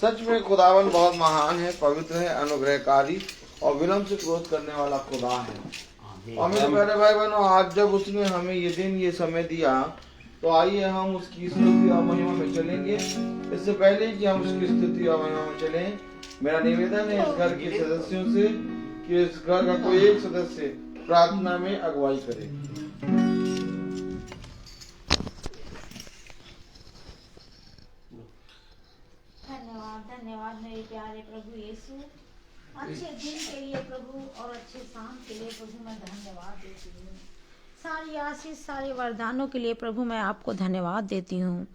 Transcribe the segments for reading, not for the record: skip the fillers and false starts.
सच में खुदावन बहुत महान है, पवित्र है, अनुग्रहकारी और विलंब से क्रोध करने वाला खुदा है। और मेरे प्यारे भाई बहनों, आज जब उसने हमें ये दिन ये समय दिया, तो आइए हम उसकी स्तुति और महिमा में चलेंगे। इससे पहले कि हम उसकी स्तुति और महिमा में चलें, मेरा निवेदन है इस घर के सदस्यों से कि इस घर का कोई एक सदस्य प्रार्थना में अगुवाई करे। धन्यवाद मेरे प्यारे प्रभु यीशु, अच्छे दिन के लिए प्रभु और अच्छे शाम के लिए प्रभु मैं धन्यवाद देती हूँ। सारी आशीष सारे वरदानों के लिए प्रभु मैं आपको धन्यवाद देती हूँ।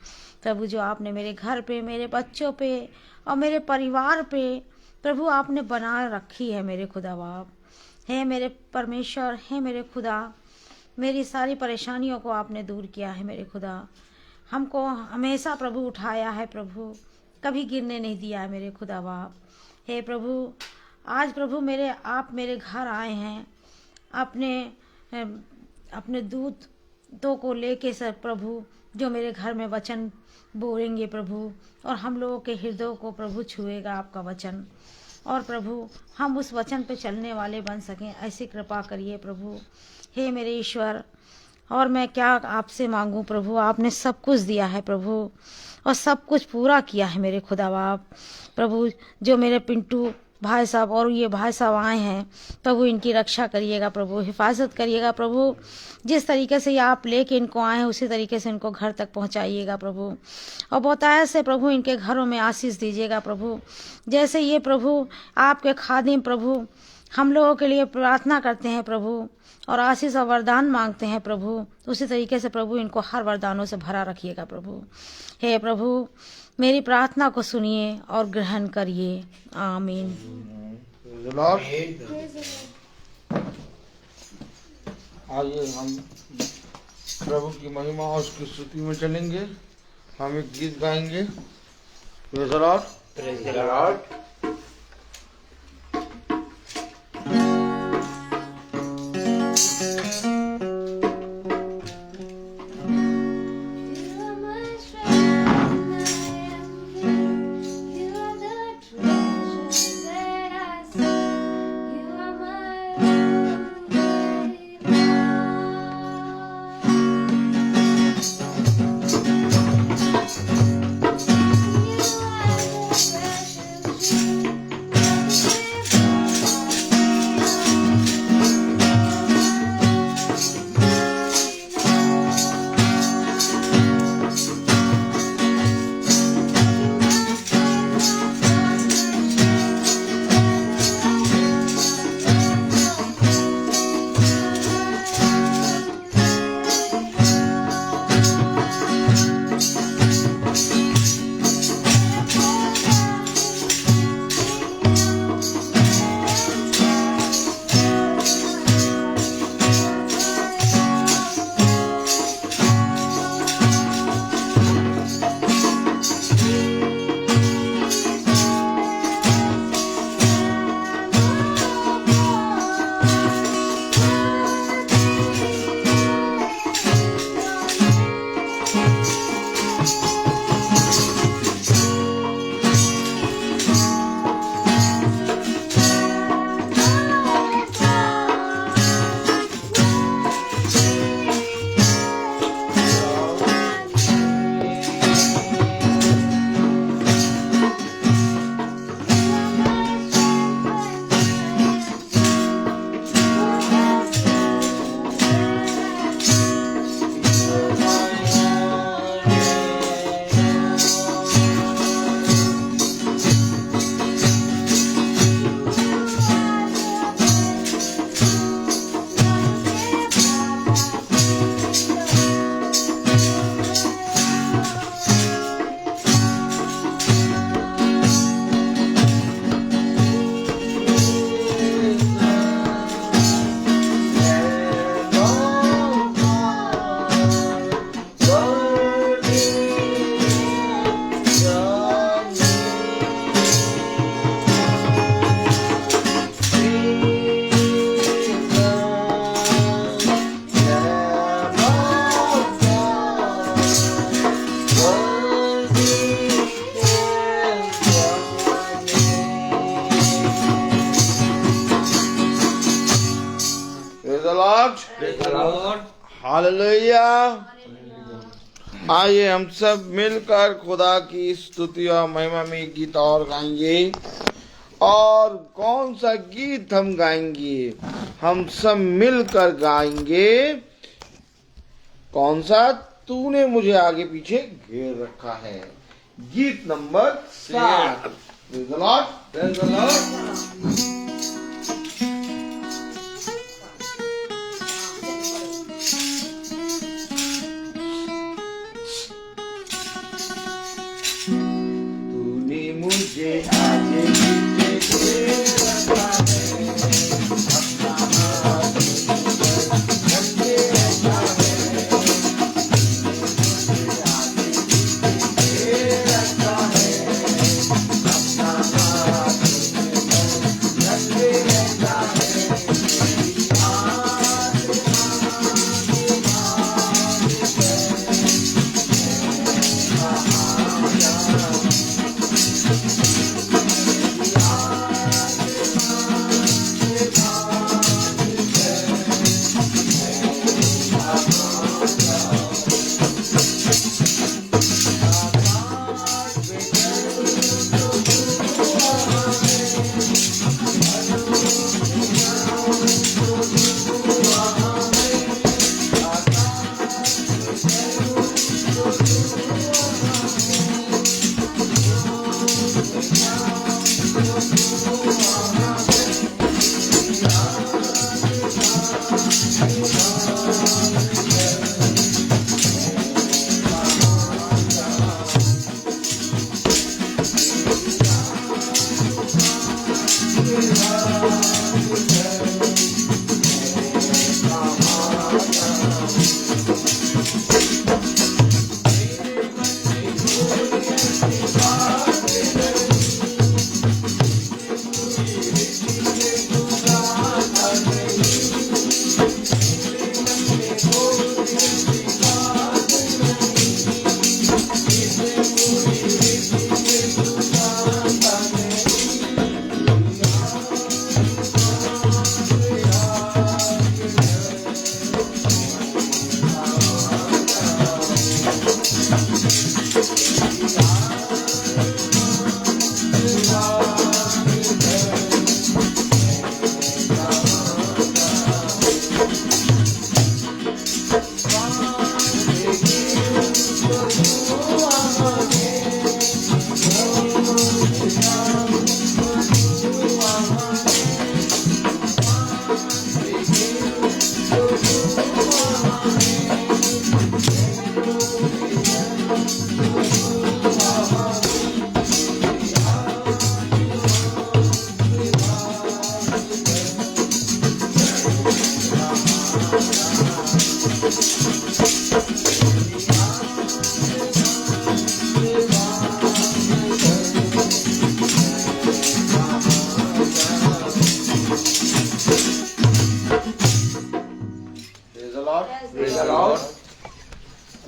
प्रभु जो आपने मेरे घर पे, मेरे बच्चों पे और मेरे परिवार पे प्रभु आपने बना रखी है मेरे खुदा बाप। है मेरे परमेश्वर, है मेरे खुदा, मेरी सारी परेशानियों को आपने दूर किया है मेरे खुदा। हमको हमेशा प्रभु उठाया है प्रभु, कभी गिरने नहीं दिया है मेरे खुदा बाप। हे प्रभु, आज प्रभु आप मेरे घर आए हैं अपने दूतों को लेके सर प्रभु, जो मेरे घर में वचन बोलेंगे प्रभु, और हम लोगों के हृदयों को प्रभु छुएगा आपका वचन, और प्रभु हम उस वचन पे चलने वाले बन सकें, ऐसी कृपा करिए प्रभु। हे मेरे ईश्वर, और मैं क्या आपसे मांगूं प्रभु, आपने सब कुछ दिया है प्रभु और सब कुछ पूरा किया है मेरे खुदा बाप। प्रभु जो मेरे पिंटू भाई साहब और ये भाई साहब आए हैं प्रभु, इनकी रक्षा करिएगा प्रभु, हिफाजत करिएगा प्रभु। जिस तरीके से आप लेके इनको आए हैं उसी तरीके से इनको घर तक पहुंचाइएगा प्रभु, और बहुतायत से प्रभु इनके घरों में आशीष दीजिएगा प्रभु। जैसे ये प्रभु आपके खादिम प्रभु हम लोगों के लिए प्रार्थना करते हैं प्रभु और आशीष और वरदान मांगते हैं प्रभु, उसी तरीके से प्रभु इनको हर वरदानों से भरा रखिएगा प्रभु। हे प्रभु, मेरी प्रार्थना को सुनिए और ग्रहण करिए। आमीन। आइए हम प्रभु की महिमा और उसकी स्तुति में चलेंगे। हम एक गीत गाएंगे। Praise the Lord. Praise the Lord. You are the precious Lord, hallelujah. आइए हम सब मिलकर खुदा की स्तुति और महिमा में गीत और गाएंगे। और कौन सा गीत हम गाएंगे? हम सब मिलकर गाएंगे। कौन सा? तूने मुझे आगे पीछे घेर रखा है, गीत number 7। Praise the Lord, praise the Lord. तूने मुझे आगे पीछे घेर रखा है, अपना हाथ मुझे रखा है। मुझे आगे पीछे घेर रखा है, अपना हाथ मुझे रखा है। मेरी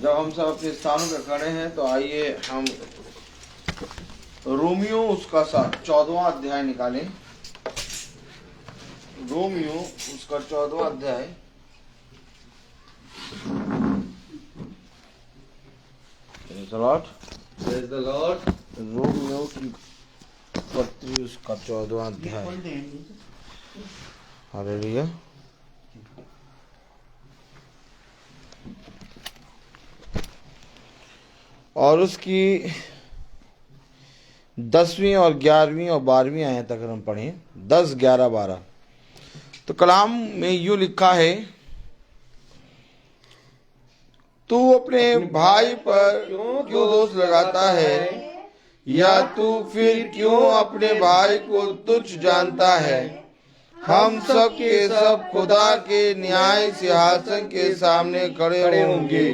जब हम सब अपने स्थानों पर खड़े हैं तो आइए हम रोमियो उसका 14वां अध्याय निकालें। रोमियो उसका 14वां अध्याय। Praise the Lord. रोमियो की पत्री उसका 14वां अध्याय। हालेलुया। और उसकी 10वीं और 11वीं और 12वीं आयत अगर हम पढ़ें, 10, 11, 12, तो कलाम में यूं लिखा है, तू अपने भाई पर क्यों दोष लगाता है, या तू फिर क्यों अपने भाई को तुच्छ जानता है। हम सब के सब खुदा के न्याय सिंहासन के सामने खड़े होंगे,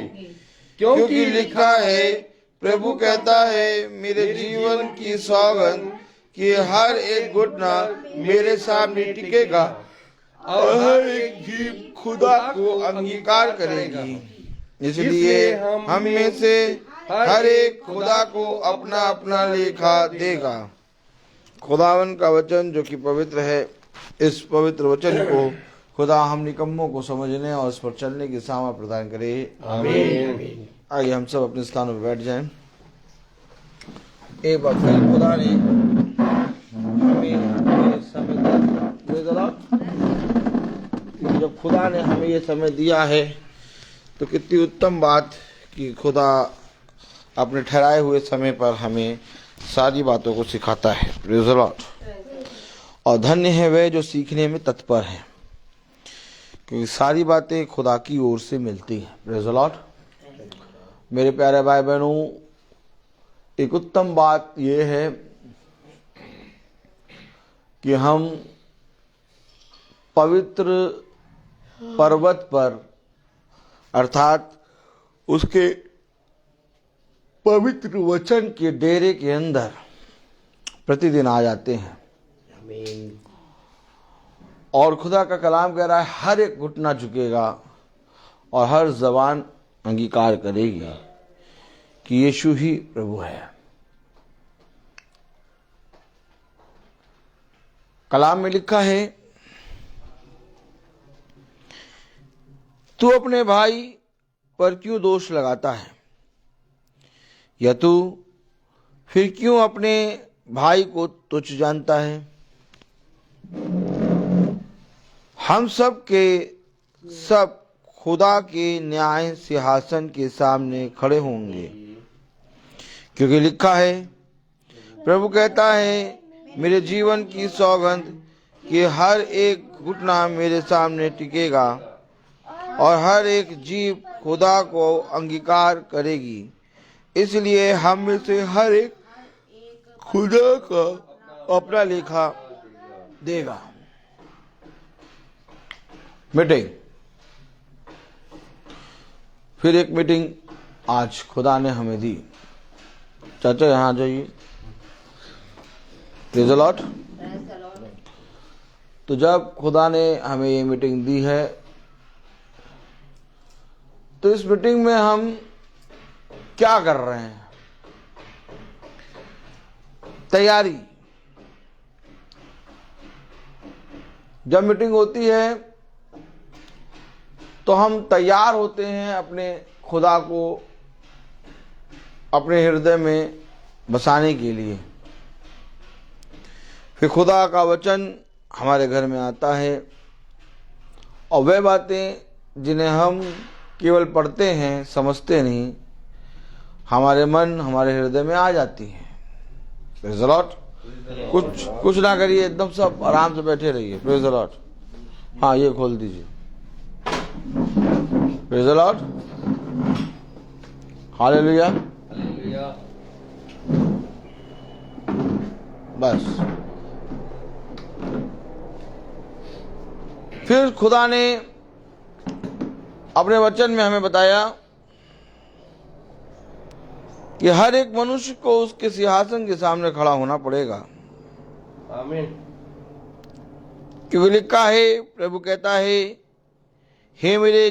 क्योंकि लिखा है, प्रभु कहता है, मेरे जीवन की सौगंध कि हर एक घुटना मेरे सामने टिकेगा और हर एक जीभ खुदा को अंगीकार करेगी। इसलिए हम में से हर एक खुदा को अपना अपना लेखा देगा। खुदावन का वचन जो कि पवित्र है, इस पवित्र वचन को खुदा हम निकम्मों को समझने और उस पर चलने की सामर्थ प्रदान करे। आमीन। आइए हम सब अपने स्थानों पर बैठ जाएं। एक बार फिर खुदा ने हमें ये समय दिया। जब खुदा ने हमें ये समय दिया है तो कितनी उत्तम बात कि खुदा अपने ठहराए हुए समय पर हमें सारी बातों को सिखाता है। Praise the Lord. और धन्य है वे जो सीखने में तत्पर हैं, क्योंकि सारी बातें खुदा की ओर से मिलती हैं। Praise the Lord. मेरे प्यारे भाई बहनों, एक उत्तम बात यह है कि हम पवित्र पर्वत पर अर्थात उसके पवित्र वचन के डेरे के अंदर प्रतिदिन आ जाते हैं। आमीन। और खुदा का कलाम कह रहा है हर एक घुटना झुकेगा और हर जबान अंगीकार करेगी कि यीशु ही प्रभु है। कलाम में लिखा है, तू अपने भाई पर क्यों दोष लगाता है, या तू फिर क्यों अपने भाई को तुच्छ जानता है। हम सब के सब खुदा के न्याय सिंहासन के सामने खड़े होंगे, क्योंकि लिखा है, प्रभु कहता है, मेरे जीवन की सौगंध कि हर एक घुटना मेरे सामने टिकेगा और हर एक जीभ खुदा को अंगीकार करेगी। इसलिए हम में से हर एक खुदा का अपना लेखा देगा। मीटिंग, फिर एक मीटिंग आज खुदा ने हमें दी। चाचा यहाँ आ जाइए। Praise the Lord. तो जब खुदा ने हमें ये मीटिंग दी है तो इस मीटिंग में हम क्या कर रहे हैं? तैयारी। जब मीटिंग होती है तो हम तैयार होते हैं अपने खुदा को अपने हृदय में बसाने के लिए। फिर खुदा का वचन हमारे घर में आता है और वह बातें जिन्हें हम केवल पढ़ते हैं, समझते नहीं, हमारे मन हमारे हृदय में आ जाती हैं। Praise the Lord. कुछ ना करिए, एकदम सब आराम से बैठे रहिए। Praise the Lord. हाँ, ये खोल दीजिए। Praise the Lord. Hallelujah. Hallelujah. बस। फिर खुदा ने अपने वचन में हमें बताया कि हर एक मनुष्य को उसके सिंहासन के सामने खड़ा होना पड़ेगा। आमीन। क्योंकि लिखा है, प्रभु कहता है, हे मेरे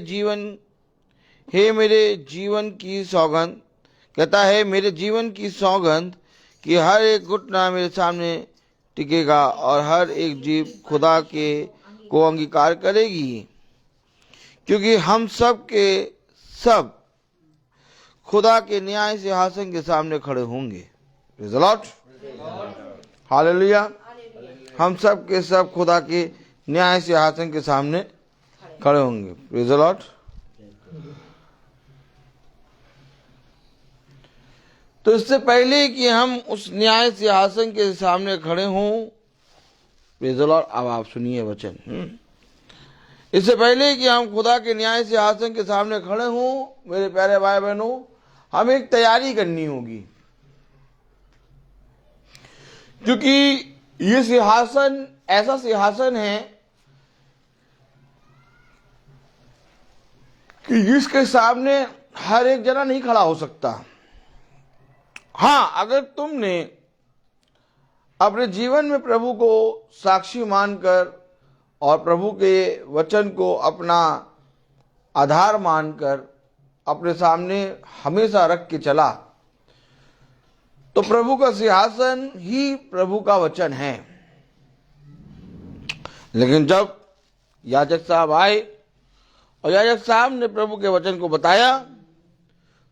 जीवन की सौगंध, कहता है, मेरे जीवन की सौगंध कि हर एक घुटना मेरे सामने टिकेगा और हर एक जीभ खुदा के को अंगीकार करेगी, क्योंकि हम सब के सब खुदा के न्याय सिंहासन के सामने खड़े होंगे। Praise the Lord. हालेलुया। हम सब के सब खुदा के न्याय सिंहासन के सामने खड़े होंगे। Praise the Lord. तो इससे पहले कि हम उस न्याय सिंहासन के सामने खड़े हों, प्रेज़ द लॉर्ड, अब आप सुनिए वचन। इससे पहले कि हम खुदा के न्याय सिंहासन के सामने खड़े हों, मेरे प्यारे भाई बहनों, हमें एक तैयारी करनी होगी, क्योंकि ये सिंहासन ऐसा सिंहासन है कि जिसके सामने हर एक जना नहीं खड़ा हो सकता। हाँ, अगर तुमने अपने जीवन में प्रभु को साक्षी मानकर और प्रभु के वचन को अपना आधार मानकर अपने सामने हमेशा रख के चला, तो प्रभु का सिंहासन ही प्रभु का वचन है। लेकिन जब याजक साहब आए और याजक साहब ने प्रभु के वचन को बताया,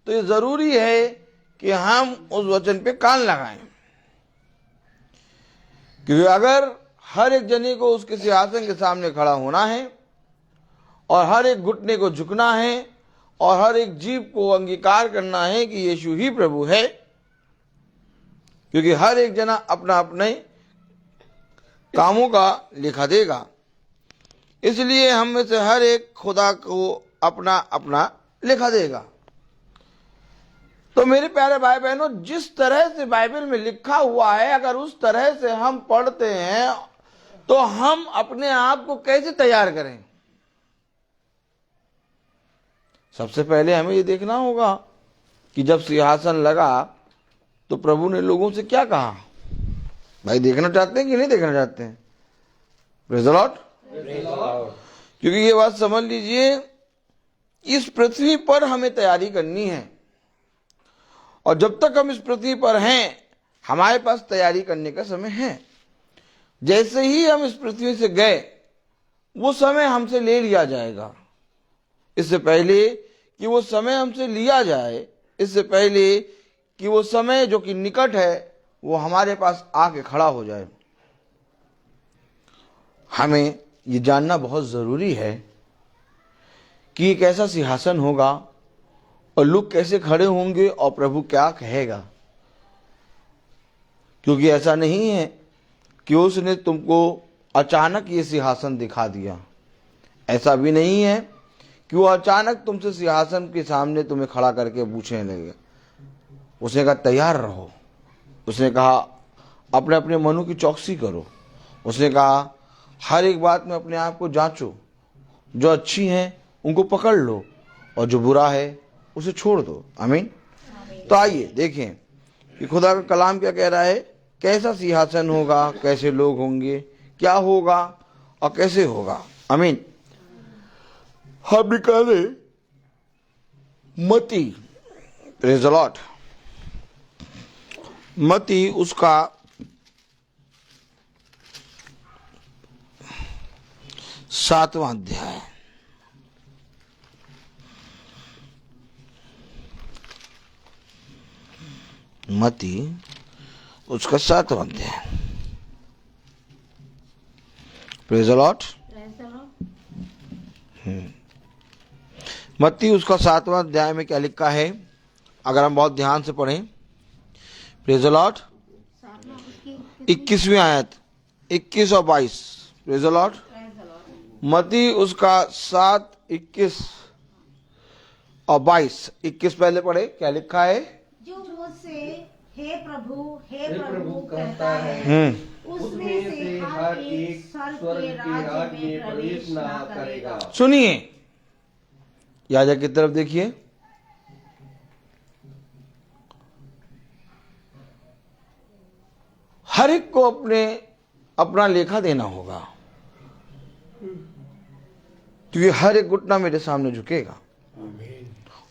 तो ये जरूरी है कि हम उस वचन पे कान लगाएं, क्योंकि अगर हर एक जने को उसके सिंहासन के सामने खड़ा होना है और हर एक घुटने को झुकना है और हर एक जीव को अंगीकार करना है कि यीशु ही प्रभु है, क्योंकि हर एक जना अपना अपने कामों का लेखा देगा। इसलिए हम में से हर एक खुदा को अपना अपना लेखा देगा। तो मेरे प्यारे भाई बहनों, जिस तरह से बाइबल में लिखा हुआ है, अगर उस तरह से हम पढ़ते हैं तो हम अपने आप को कैसे तैयार करें? सबसे पहले हमें ये देखना होगा कि जब सिंहासन लगा तो प्रभु ने लोगों से क्या कहा। भाई देखना चाहते हैं कि नहीं देखना चाहते हैं? Praise the Lord. क्योंकि ये बात समझ लीजिए, इस पृथ्वी पर हमें तैयारी करनी है और जब तक हम इस पृथ्वी पर हैं हमारे पास तैयारी करने का समय है। जैसे ही हम इस पृथ्वी से गए वो समय हमसे ले लिया जाएगा। इससे पहले कि वो समय हमसे लिया जाए, इससे पहले कि वो समय जो कि निकट है वो हमारे पास आके खड़ा हो जाए, हमें ये जानना बहुत जरूरी है कि एक ऐसा सिंहासन होगा और लोग कैसे खड़े होंगे और प्रभु क्या कहेगा। क्योंकि ऐसा नहीं है कि उसने तुमको अचानक ये सिंहासन दिखा दिया, ऐसा भी नहीं है कि वो अचानक तुमसे सिंहासन के सामने तुम्हें खड़ा करके पूछने लगे। उसने कहा तैयार रहो, उसने कहा अपने अपने मनों की चौकसी करो, उसने कहा हर एक बात में अपने आप को जांचो, जो अच्छी है उनको पकड़ लो और जो बुरा है उसे छोड़ दो। आमीन। तो आइए देखें कि खुदा का कलाम क्या कह रहा है, कैसा सिंहासन होगा, कैसे लोग होंगे, क्या होगा और कैसे होगा। आमीन। हम निकाले मत्ती, प्रेज़ द लॉर्ड, मत्ती उसका 7वां अध्याय, मत्ती उसका 7वां अध्याय, प्रेज़ द लॉर्ड। मत्ती उसका 7वां अध्याय में क्या लिखा है, अगर हम बहुत ध्यान से पढ़ें, प्रेज़ द लॉर्ड, 21वीं आयत, 21 और 22, प्रेज़ द लॉर्ड। मत्ती उसका 7, 21 और 22। 21 पहले पढ़े, क्या लिखा है? जो मुझसे हे प्रभु कहता है उसमें से हर एक स्वर्ग के राज्य में प्रवेश ना करेगा। सुनिए, याजक की तरफ देखिए, हर एक को अपना लेखा देना होगा, क्योंकि हर एक घुटना मेरे सामने झुकेगा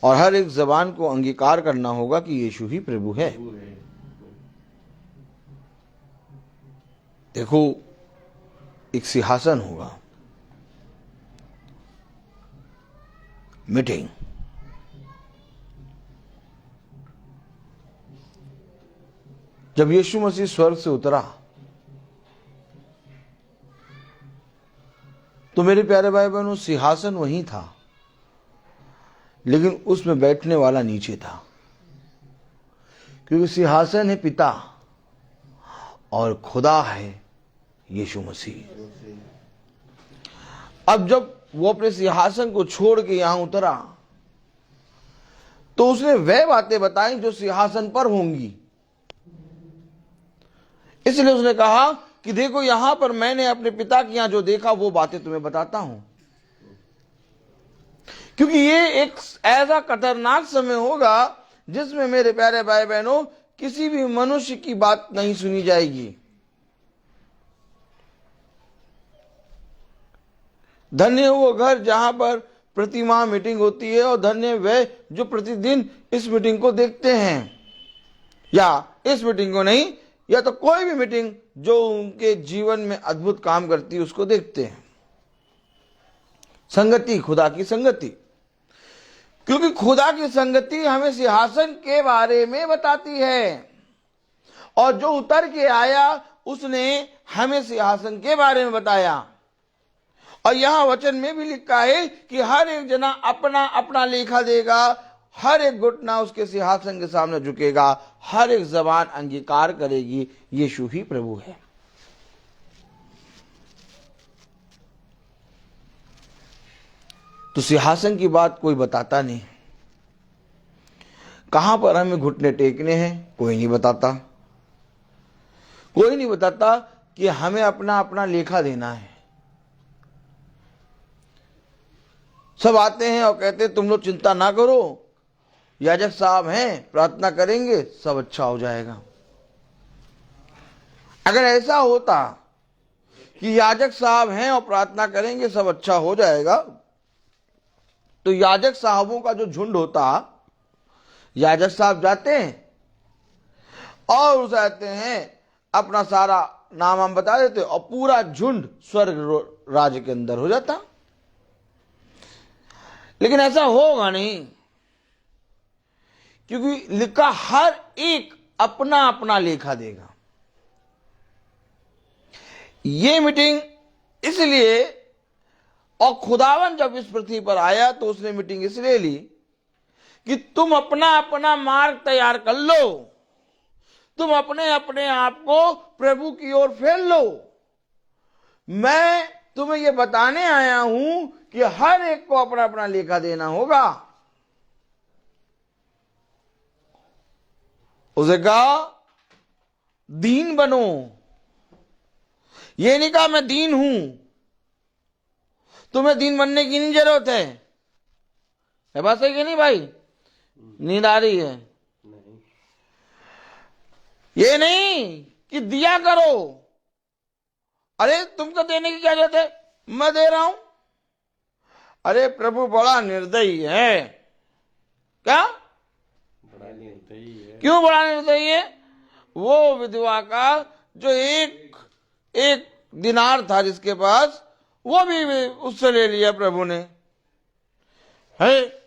और हर एक जबान को अंगीकार करना होगा कि यीशु ही प्रभु है। देखो, एक सिंहासन होगा, मीटिंग, जब यीशु मसीह स्वर्ग से उतरा तो मेरे प्यारे भाई बहनों, सिंहासन वहीं था, लेकिन उसमें बैठने वाला नीचे था, क्योंकि सिंहासन है पिता और खुदा है यीशु मसीह। अब जब वो अपने सिंहासन को छोड़ के यहां उतरा तो उसने वह बातें बताई जो सिंहासन पर होंगी। इसलिए उसने कहा कि देखो, यहां पर मैंने अपने पिता के यहां जो देखा वो बातें तुम्हें बताता हूं, क्योंकि ये एक ऐसा खतरनाक समय होगा जिसमें मेरे प्यारे भाई बहनों किसी भी मनुष्य की बात नहीं सुनी जाएगी। धन्य वो घर जहां पर प्रतिमाह मीटिंग होती है और धन्य वे जो प्रतिदिन इस मीटिंग को देखते हैं, या इस मीटिंग को नहीं, या तो कोई भी मीटिंग जो उनके जीवन में अद्भुत काम करती है उसको देखते हैं। संगति, खुदा की संगति, क्योंकि खुदा की संगति हमें सिंहासन के बारे में बताती है, और जो उतर के आया उसने हमें सिंहासन के बारे में बताया। और यहां वचन में भी लिखा है कि हर एक जना अपना अपना लेखा देगा, हर एक घुटना उसके सिंहासन के सामने झुकेगा, हर एक जबान अंगीकार करेगी यीशु ही प्रभु है। तो सिंहासन की बात कोई बताता नहीं, कहां पर हमें घुटने टेकने हैं कोई नहीं बताता, कोई नहीं बताता कि हमें अपना अपना लेखा देना है। सब आते हैं और कहते हैं तुम लोग चिंता ना करो, याजक साहब हैं, प्रार्थना करेंगे सब अच्छा हो जाएगा। अगर ऐसा होता कि याजक साहब हैं और प्रार्थना करेंगे सब अच्छा हो जाएगा, तो याजक साहबों का जो झुंड होता, याजक साहब जाते हैं और उस आते हैं, अपना सारा नाम हम बता देते और पूरा झुंड स्वर्ग राज्य के अंदर हो जाता। लेकिन ऐसा होगा नहीं, क्योंकि लिखा हर एक अपना अपना लेखा देगा। ये मीटिंग इसलिए, और खुदावन जब इस पृथ्वी पर आया तो उसने मीटिंग इसलिए ली कि तुम अपना अपना मार्ग तैयार कर लो, तुम अपने अपने आप को प्रभु की ओर फेर लो। मैं तुम्हें यह बताने आया हूं कि हर एक को अपना अपना लेखा देना होगा। उसे कहा दीन बनो, ये नहीं कहा मैं दीन हूं, तुम्हें दीन बनने की नहीं जरूरत है बात सही कि नहीं भाई? नींद आ रही है? ये नहीं कि दिया करो, अरे तुमको देने की क्या जरूरत है, मैं दे रहा हूं। अरे प्रभु बड़ा निर्दयी है। क्या? बड़ा निर्दयी है। क्यों बड़ा निर्दयी है? वो विधवा का जो एक दिनार था जिसके पास, वो भी उससे ले लिया प्रभु ने। है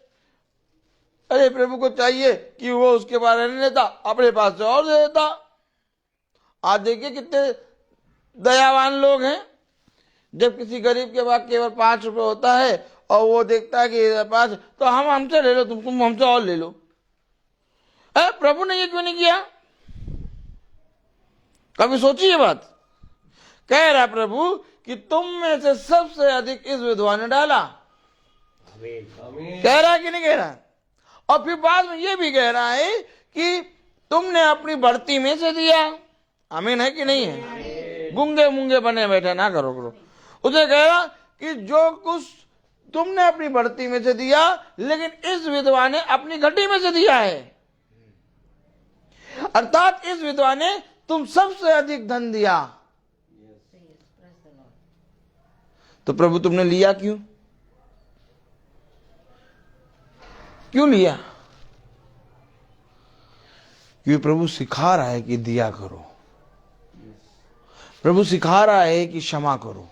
अरे प्रभु को चाहिए कि वो उसके बारे में लेता, अपने पास से और दे देता। आज देखिए कितने दयावान लोग हैं, जब किसी गरीब के पास केवल 5 रुपए होता है और वो देखता है कि 5, तो हम हमसे ले लो, तुम हमसे और ले लो। प्रभु ने ये क्यों नहीं किया? कभी सोची ये बात? कह रहा प्रभु कि तुम में से सबसे अधिक इस विधवा ने डाला। कह रहा कि नहीं कह रहा? और फिर बाद में ये भी कह रहा है कि तुमने अपनी बढ़ती में से दिया। आमीन है कि नहीं है? गूंगे मूंगे बने बैठे ना करो। उसे कह रहा कि जो कुछ तुमने अपनी बढ़ती में से दिया, लेकिन इस विधवा ने अपनी घटी में से दिया है। अर्थात इस विधवा ने तुम सबसे अधिक धन दिया। तो प्रभु तुमने लिया क्यों? क्यों लिया? क्योंकि प्रभु सिखा रहा है कि दिया करो, प्रभु सिखा रहा है कि क्षमा करो,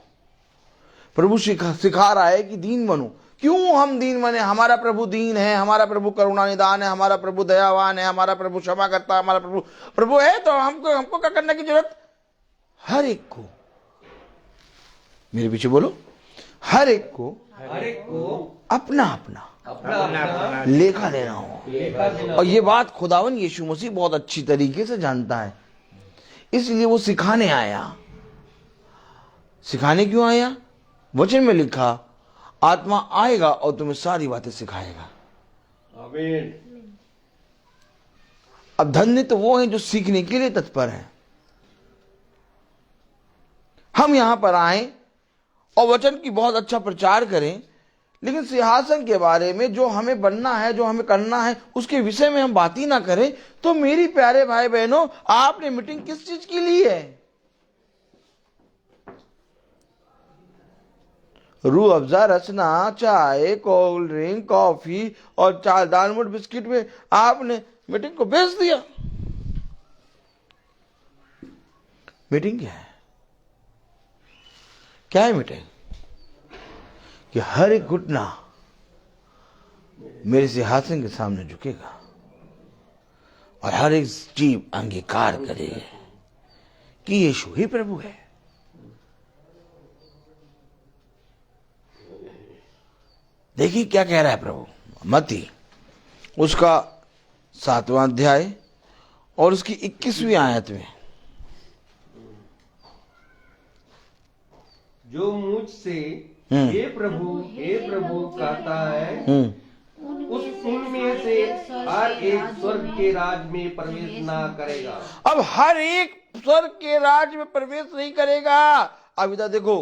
प्रभु सिखा रहा है कि दीन बनो। क्यों हम दीन बने? हमारा प्रभु दीन है, हमारा प्रभु करुणा निदान है, हमारा प्रभु दयावान है, हमारा प्रभु क्षमा करता है, हमारा प्रभु है। तो हमको क्या करने की जरूरत? हर एक को, मेरे पीछे बोलो, हर एक को अपना अपना लेखा देना हो। और ये बात खुदावन यीशु मसीह बहुत अच्छी तरीके से जानता है, इसलिए वो सिखाने आया। सिखाने क्यों आया? वचन में लिखा, आत्मा आएगा और तुम्हें सारी बातें सिखाएगा। आमीन। अब धन्य तो वो हैं जो सीखने के लिए तत्पर हैं। हम यहां पर आए और वचन की बहुत अच्छा प्रचार करें, लेकिन सिंहासन के बारे में जो हमें बनना है, जो हमें करना है, उसके विषय में हम बात ही ना करें, तो मेरी प्यारे भाई बहनों, आपने मीटिंग किस चीज की ली है? रूह अफ़ज़ा, रचना, चाय, कोल्ड ड्रिंक, कॉफी और 4 दालमोट बिस्किट में आपने मीटिंग को बेच दिया। मीटिंग क्या है? क्या है मीटिंग? कि हर एक घुटना मेरे सिंहासन के सामने झुकेगा और हर एक जीव अंगीकार करेगा कि यीशु ही प्रभु है। देखिए क्या कह रहा है प्रभु, मत्ती उसका 7वां अध्याय और उसकी 21वीं आयत में, जो मुझसे हे प्रभु कहता है उनमें से हर एक स्वर्ग के राज में प्रवेश ना करेगा। अब हर एक स्वर्ग के राज में प्रवेश नहीं करेगा। अब इधर देखो,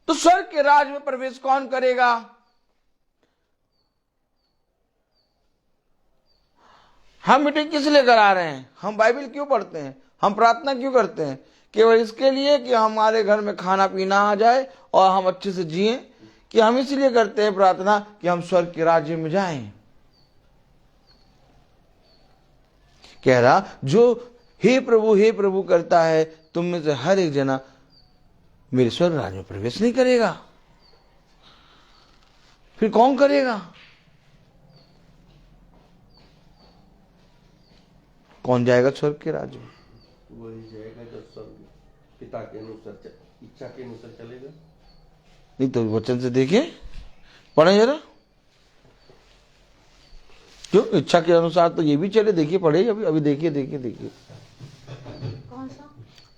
तो स्वर्ग के राज में प्रवेश कौन करेगा? हम मीटिंग किस लिए करा रहे हैं? हम बाइबल क्यों पढ़ते हैं? हम प्रार्थना क्यों करते हैं? केवल इसके लिए कि हमारे घर में खाना पीना आ जाए और हम अच्छे से जिएं? कि हम इसलिए करते हैं प्रार्थना कि हम स्वर्ग के राज्य में जाएं? कह रहा, जो हे प्रभु करता है तुम में से हर एक जना मेरे स्वर्ग राज्य में प्रवेश नहीं करेगा। फिर कौन करेगा? कौन जाएगा स्वर्ग के राज्य में? वही जाएगा जो स्वर्ग पिता के अनुसार इच्छा के अनुसार चलेगा। नहीं तो वचन से देखिए, पढ़े जरा। क्यों इच्छा के अनुसार तो ये भी चले, देखिए पढ़े अभी देखिए कौन सा?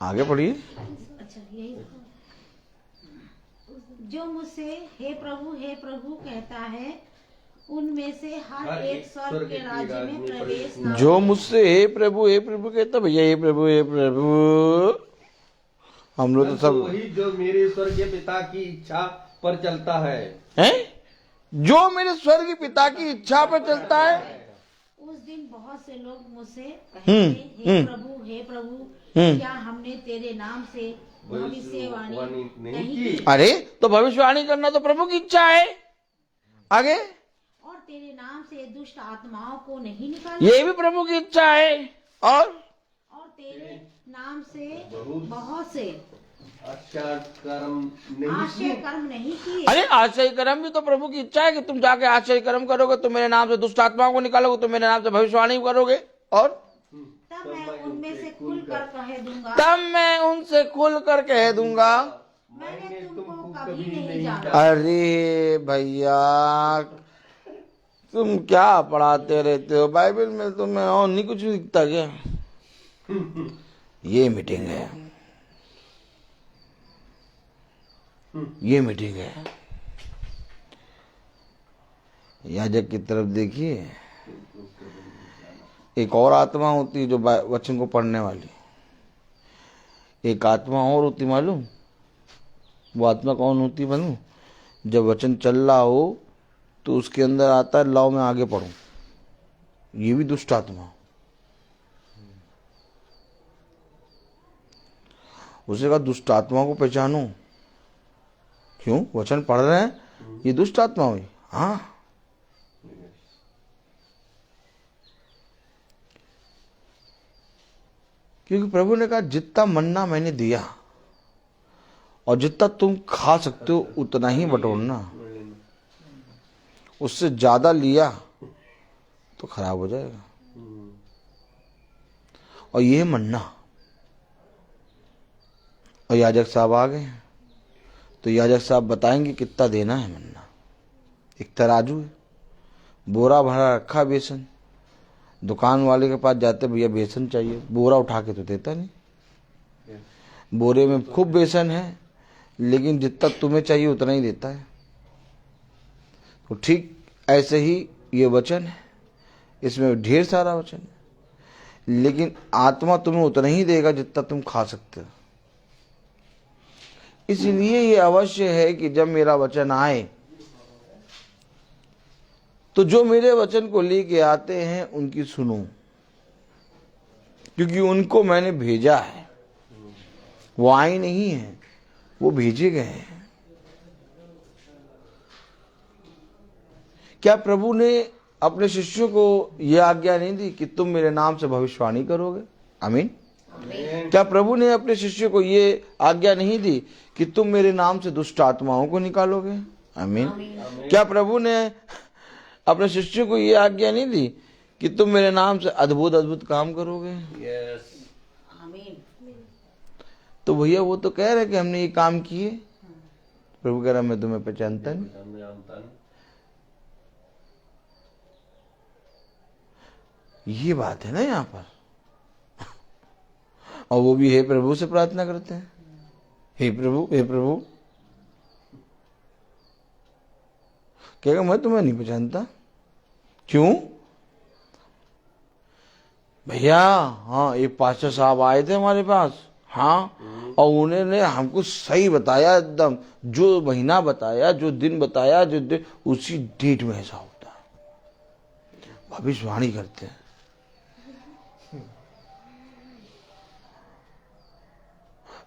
आगे पढ़िए। अच्छा यही जो मुझसे हे प्रभु कहता है उनमें से हर एक स्वर्ग के राज्य में प्रवेश ना। जो मुझसे हे प्रभु कहता, भैया हे प्रभु हम लोग तो सब वही जो मेरे स्वर्गीय पिता की इच्छा पर चलता है, जो मेरे स्वर्गीय पिता की इच्छा पर चलता है। उस दिन बहुत से लोग मुझसे कहेंगे हे प्रभु क्या हमने तेरे नाम से भविष्यवाणी नहीं की? अरे तो भविष्यवाणी करना तो प्रभु की इच्छा है। आगे, और तेरे नाम से दुष्ट आत्माओं को नहीं निकाला? ये भी प्रभु की इच्छा है। और तेरे नाम से बहुत से आश्चर्य कर्म नहीं किए। अरे आश्चर्य कर्म भी तो प्रभु की इच्छा है कि तुम जाके आश्चर्य कर्म करोगे, तुम मेरे नाम से दुष्ट आत्माओं को निकालोगे, तुम मेरे नाम से भविष्यवाणी करोगे। और तब मैं उनमें से खुल कर कह दूंगा, तब मैं उनसे खुल कर कह दूंगा मैंने तुमको कभी नहीं जाना। अरे भैया तुम क्या पढ़ाते रहते हो बाइबल में? तुम्हें और नहीं कुछ दिखता क्या? ये मीटिंग है, ये मीटिंग है। याजक की तरफ देखिए, एक और आत्मा होती है जो वचन को पढ़ने वाली। एक आत्मा और होती मालूम? वो आत्मा कौन होती बनू? जब वचन चल रहा हो तो उसके अंदर आता है लाओ मैं आगे पढ़ूं। ये भी दुष्ट आत्मा। उसे कहा दुष्ट आत्मा को पहचानो। क्यों? वचन पढ़ रहे हैं, ये दुष्ट आत्मा हुई। हाँ, क्योंकि प्रभु ने कहा जितना मन्ना मैंने दिया और जितना तुम खा सकते हो उतना ही बटोरना। उससे ज्यादा लिया तो खराब हो जाएगा। और ये मन्ना। और याजक साहब आ गए तो याजक साहब बताएंगे कितना देना है मन्ना। एक तराजू है, बोरा भरा रखा बेसन। दुकान वाले के पास जाते, भैया बेसन चाहिए, बोरा उठा के तो देता नहीं। बोरे में खूब बेसन है लेकिन जितना तुम्हें चाहिए उतना ही देता है। तो ठीक ऐसे ही ये वचन है, इसमें ढेर सारा वचन है लेकिन आत्मा तुम्हें उतना ही देगा जितना तुम खा सकते हो। इसलिए ये अवश्य है कि जब मेरा वचन आए तो जो मेरे वचन को लेके आते हैं उनकी सुनो, क्योंकि उनको मैंने भेजा है। वो आए नहीं है, वो भेजे गए हैं। क्या प्रभु ने अपने शिष्यों को यह आज्ञा नहीं दी कि तुम मेरे नाम से भविष्यवाणी करोगे? आमीन। क्या प्रभु ने अपने शिष्य को ये आज्ञा नहीं दी कि तुम मेरे नाम से दुष्ट आत्माओं को निकालोगे? आमीन। क्या प्रभु ने अपने शिष्य को ये आज्ञा नहीं दी कि तुम मेरे नाम से अद्भुत अद्भुत काम करोगे? यस। तो भैया वो तो कह रहे कि हमने ये काम किए। प्रभु कह रहा मैं तुम्हें पहचानता नहीं। ये बात है ना यहाँ पर। और वो भी हे प्रभु से प्रार्थना करते हैं, हे प्रभु, हे प्रभु। कहेगा मैं तुम्हें नहीं पहचानता। क्यों भैया? हाँ, एक पास्टर साहब आए थे हमारे पास, हाँ, और उन्होंने हमको सही बताया, एकदम जो महीना बताया, जो दिन बताया, जो दिन, उसी डेट में ऐसा होता है। भविष्यवाणी करते हैं।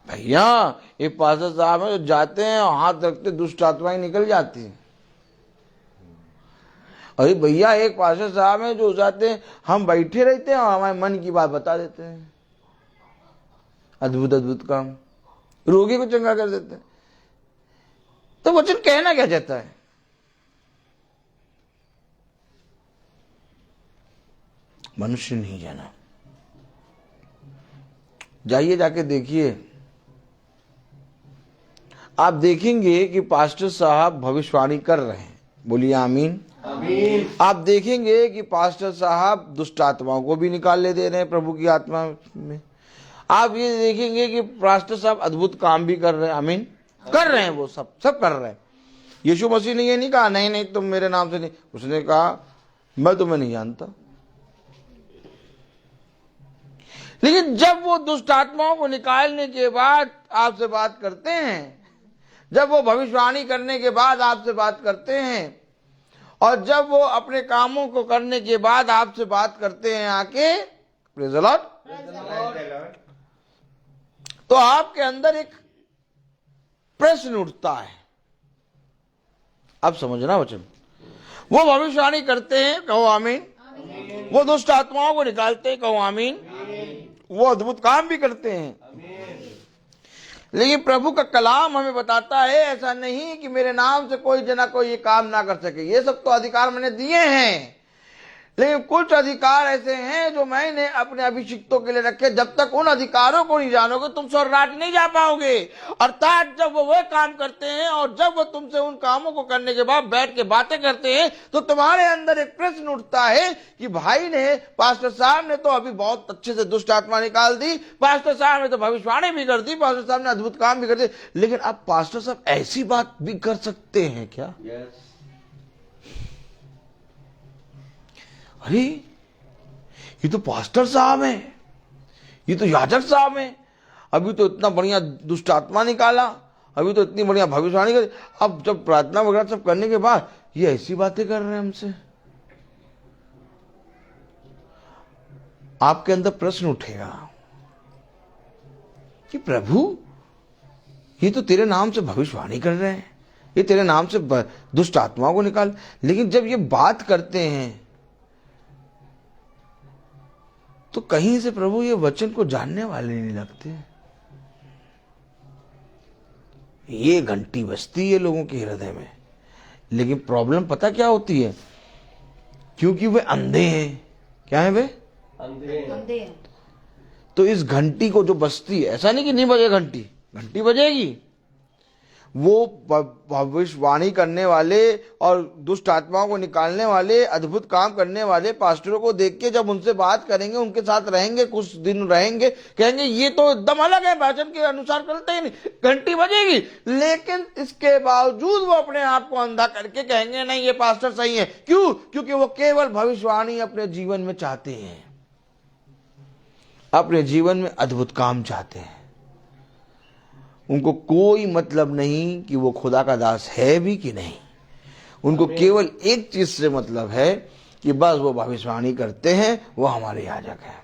भैया एक पास्टर साहब है जो जाते हैं और हाथ रखते दुष्ट आत्माएं निकल जाती हैं। अरे भैया एक पास्टर साहब है जो जाते हैं, हम बैठे रहते हैं और हमारे मन की बात बता देते हैं, अद्भुत अद्भुत काम, रोगी को चंगा कर देते हैं। तो वचन कहना क्या चाहता है? मनुष्य नहीं जाना। जाइए, जाके देखिए, आप देखेंगे कि पास्टर साहब भविष्यवाणी कर रहे हैं। बोलिए आमीन। आमीन। आप देखेंगे कि पास्टर साहब दुष्ट आत्माओं को भी निकाल दे रहे हैं प्रभु की आत्मा में। आप ये देखेंगे कि पास्टर साहब अद्भुत काम भी कर रहे हैं। आमीन। कर रहे हैं, वो सब कर रहे हैं। यीशु मसीह ने ये नहीं कहा नहीं नहीं तुम मेरे नाम से नहीं, उसने कहा मैं तुम्हें नहीं जानता। लेकिन जब वो दुष्ट आत्माओं को निकालने के बाद आपसे बात करते हैं, जब वो भविष्यवाणी करने के बाद आपसे बात करते हैं, और जब वो अपने कामों को करने के बाद आपसे बात करते हैं आके, प्रेज़ द लॉर्ड, तो आपके अंदर एक प्रश्न उठता है। अब समझना वचन। वो भविष्यवाणी करते हैं, कहो आमीन। वो दुष्ट आत्माओं को निकालते हैं, कहो आमीन। वो अद्भुत काम भी करते हैं। लेकिन प्रभु का कलाम हमें बताता है ऐसा नहीं कि मेरे नाम से कोई जना कोई ये काम ना कर सके। ये सब तो अधिकार मैंने दिए हैं, लेकिन कुछ अधिकार ऐसे हैं जो मैंने अपने अभिषिक्तों के लिए रखे। जब तक उन अधिकारों को नहीं जानोगे तुम स्वर्ग राज्य नहीं जा पाओगे। अर्थात जब वो काम करते हैं और जब वो तुमसे उन कामों को करने के बाद बैठ के बातें करते हैं, तो तुम्हारे अंदर एक प्रश्न उठता है कि भाई ने, पास्टर साहब ने तो अभी बहुत अच्छे से दुष्ट आत्मा निकाल दी, पास्टर साहब ने तो भविष्यवाणी भी कर दी, पास्टर साहब ने अद्भुत काम भी कर दिए, लेकिन अब पास्टर साहब ऐसी बात भी कर सकते हैं क्या? यस। अरे ये तो पास्टर साहब हैं, ये तो याजक साहब हैं, अभी तो इतना बढ़िया दुष्ट आत्मा निकाला, अभी तो इतनी बढ़िया भविष्यवाणी करी, अब जब प्रार्थना वगैरह सब करने के बाद ये ऐसी बातें कर रहे हैं हमसे। आपके अंदर प्रश्न उठेगा कि प्रभु ये तो तेरे नाम से भविष्यवाणी कर रहे हैं, ये तेरे नाम से दुष्ट आत्माओं को निकाल, लेकिन जब ये बात करते हैं तो कहीं से प्रभु ये वचन को जानने वाले नहीं लगते। ये घंटी बजती है लोगों के हृदय में, लेकिन प्रॉब्लम पता क्या होती है? क्योंकि वे अंधे हैं। क्या है वे? अंधे। तो इस घंटी को जो बजती है, ऐसा नहीं कि नहीं बजे घंटी, घंटी बजेगी। वो भविष्यवाणी करने वाले और दुष्ट आत्माओं को निकालने वाले, अद्भुत काम करने वाले पास्टरों को देख के जब उनसे बात करेंगे, उनके साथ रहेंगे, कुछ दिन रहेंगे, कहेंगे ये तो एकदम अलग है, वचन के अनुसार करते ही नहीं, घंटी बजेगी। लेकिन इसके बावजूद वो अपने आप को अंधा करके कहेंगे नहीं ये पास्टर सही है। क्यों? क्योंकि वो केवल भविष्यवाणी अपने जीवन में चाहते हैं, अपने जीवन में अद्भुत काम चाहते हैं। उनको कोई मतलब नहीं कि वो खुदा का दास है भी कि नहीं। उनको केवल एक चीज से मतलब है कि बस वो भविष्यवाणी करते हैं, वो हमारे याजक हैं,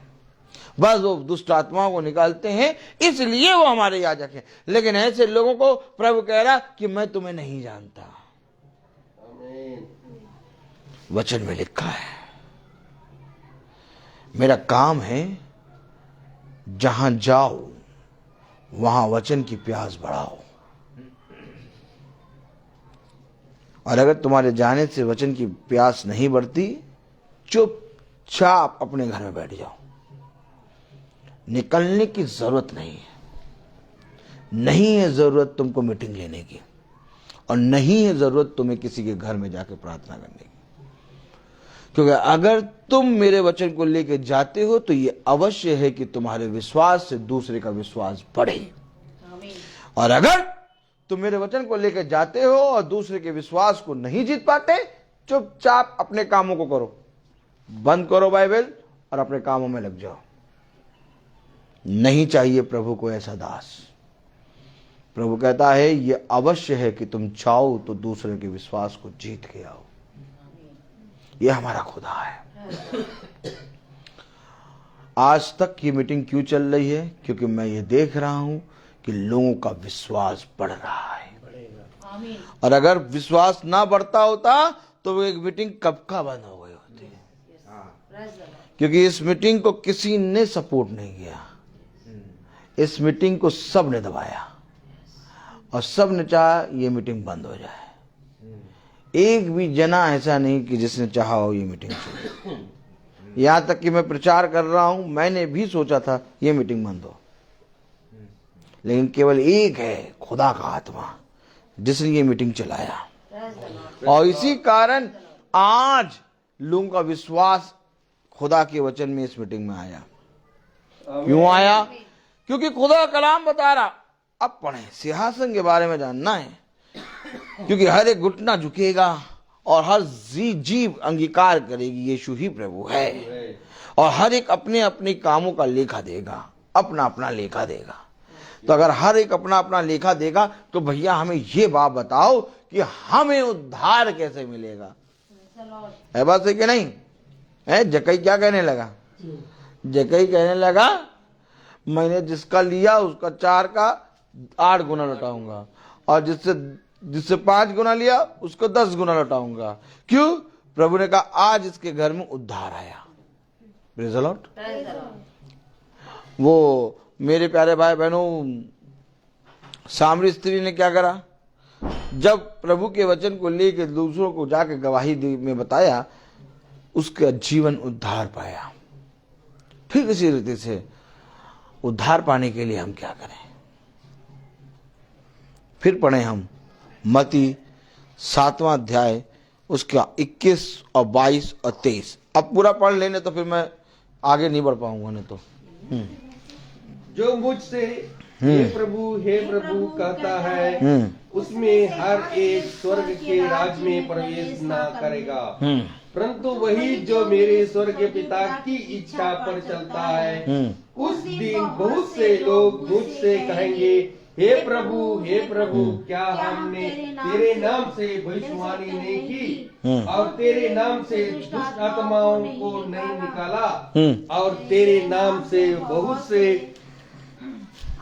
बस वो दुष्ट आत्माओं को निकालते हैं, इसलिए वो हमारे याजक हैं। लेकिन ऐसे लोगों को प्रभु कह रहा कि मैं तुम्हें नहीं जानता। वचन में लिखा है मेरा काम है जहां जाओ वहां वचन की प्यास बढ़ाओ। और अगर तुम्हारे जाने से वचन की प्यास नहीं बढ़ती, चुपचाप अपने घर में बैठ जाओ। निकलने की जरूरत नहीं है। नहीं है जरूरत तुमको मीटिंग लेने की, और नहीं है जरूरत तुम्हें किसी के घर में जाकर प्रार्थना करने की। क्योंकि अगर तुम मेरे वचन को लेकर जाते हो तो ये अवश्य है कि तुम्हारे विश्वास से दूसरे का विश्वास बढ़े। और अगर तुम मेरे वचन को लेकर जाते हो और दूसरे के विश्वास को नहीं जीत पाते, चुपचाप अपने कामों को करो, बंद करो बाइबल और अपने कामों में लग जाओ। नहीं चाहिए प्रभु को ऐसा दास। प्रभु कहता है ये अवश्य है कि तुम चाहो तो दूसरे के विश्वास को जीत के आओ। ये हमारा खुदा है। आज तक ये मीटिंग क्यों चल रही है? क्योंकि मैं ये देख रहा हूं कि लोगों का विश्वास बढ़ रहा है। और अगर विश्वास ना बढ़ता होता तो वो एक मीटिंग कब का बंद हो गई होती। क्योंकि इस मीटिंग को किसी ने सपोर्ट नहीं किया। इस मीटिंग को सब ने दबाया और सब ने चाहा ये मीटिंग बंद हो जाए। एक भी जना ऐसा नहीं कि जिसने चाहा हो ये मीटिंग चले। यहां तक कि मैं प्रचार कर रहा हूं, मैंने भी सोचा था ये मीटिंग बंद हो, लेकिन केवल एक है खुदा का आत्मा जिसने ये मीटिंग चलाया। और इसी कारण आज लोगों का विश्वास खुदा के वचन में इस मीटिंग में आया। क्यों आया? क्योंकि खुदा का कलाम बता रहा। अब पढ़े, सिंहासन के बारे में जानना है। क्योंकि हर एक घुटना झुकेगा और हर जीव अंगीकार करेगी यीशु ही प्रभु है। और हर एक अपने अपने कामों का लेखा देगा, अपना अपना लेखा देगा। तो अगर हर एक अपना अपना लेखा देगा तो भैया हमें ये बात बताओ कि हमें उद्धार कैसे मिलेगा? है बात सही कि नहीं? है जकई क्या कहने लगा? जकई कहने लगा मैंने जिसका लिया उसका 4 का 8 गुना लौटाऊंगा, और जिससे 5 गुना लिया उसको 10 गुना लौटाऊंगा। क्यों? प्रभु ने कहा आज इसके घर में उद्धार आया। Praise the Lord. वो मेरे प्यारे भाई बहनों, सामरी स्त्री ने क्या करा? जब प्रभु के वचन को लेकर दूसरों को जाकर गवाही में बताया, उसका जीवन उद्धार पाया। ठीक इसी रीति से उद्धार पाने के लिए हम क्या करें? फिर पढ़े हम मत्ती 7वां अध्याय उसका 21 और 22 और 23। अब पूरा पढ़ लेने तो फिर मैं आगे नहीं बढ़ पाऊंगा। नहीं तो जो मुझसे हे प्रभु कहता है उसमें हर एक स्वर्ग के राज में प्रवेश न करेगा, परंतु वही जो मेरे स्वर्ग के पिता की इच्छा पर चलता है। उस दिन बहुत से लोग मुझसे कहेंगे हे प्रभु क्या हमने तेरे नाम से भविष्यवाणी नहीं की, और तेरे नाम से दुष्ट आत्माओं को नहीं निकाला, और तेरे नाम से बहुत से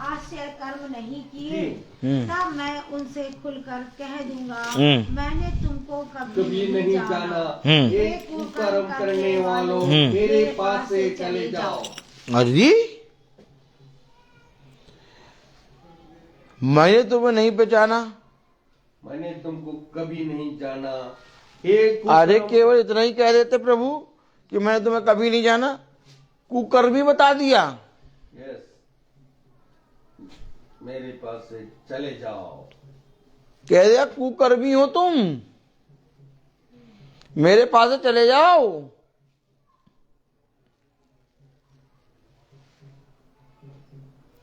आश्चर्य कर्म नहीं किए? तब मैं उनसे खुलकर कह दूंगा मैंने तुमको कभी नहीं जाना। ये कुकर्म करने वालों मेरे पास से चले जाओ। अरे मैंने तुम्हें नहीं पहचाना, मैंने तुमको कभी नहीं जाना। अरे केवल इतना ही कह देते प्रभु कि मैंने तुम्हें कभी नहीं जाना, कुकर भी बता दिया। यस, मेरे पास से चले जाओ। कह दिया कुकर भी हो तुम, मेरे पास से चले जाओ।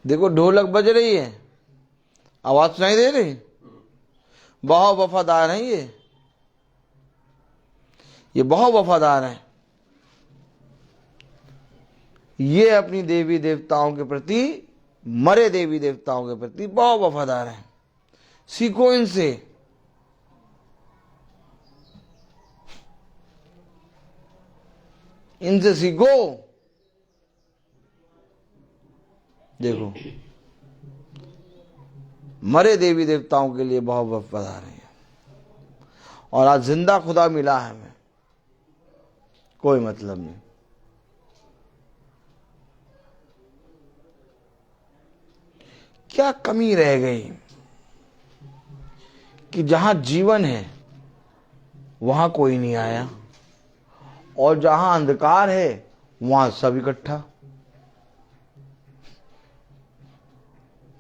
देखो ढोलक बज रही है, आवाज सुनाई दे रही। बहुत वफादार हैं ये बहुत वफादार हैं। ये अपनी देवी देवताओं के प्रति, मरे देवी देवताओं के प्रति बहुत वफादार हैं। सीखो इनसे। इनसे सीखो। देखो मरे देवी देवताओं के लिए बहुत वफादार है, और आज जिंदा खुदा मिला है हमें, कोई मतलब नहीं। क्या कमी रह गई कि जहां जीवन है वहां कोई नहीं आया, और जहां अंधकार है वहां सब इकट्ठा।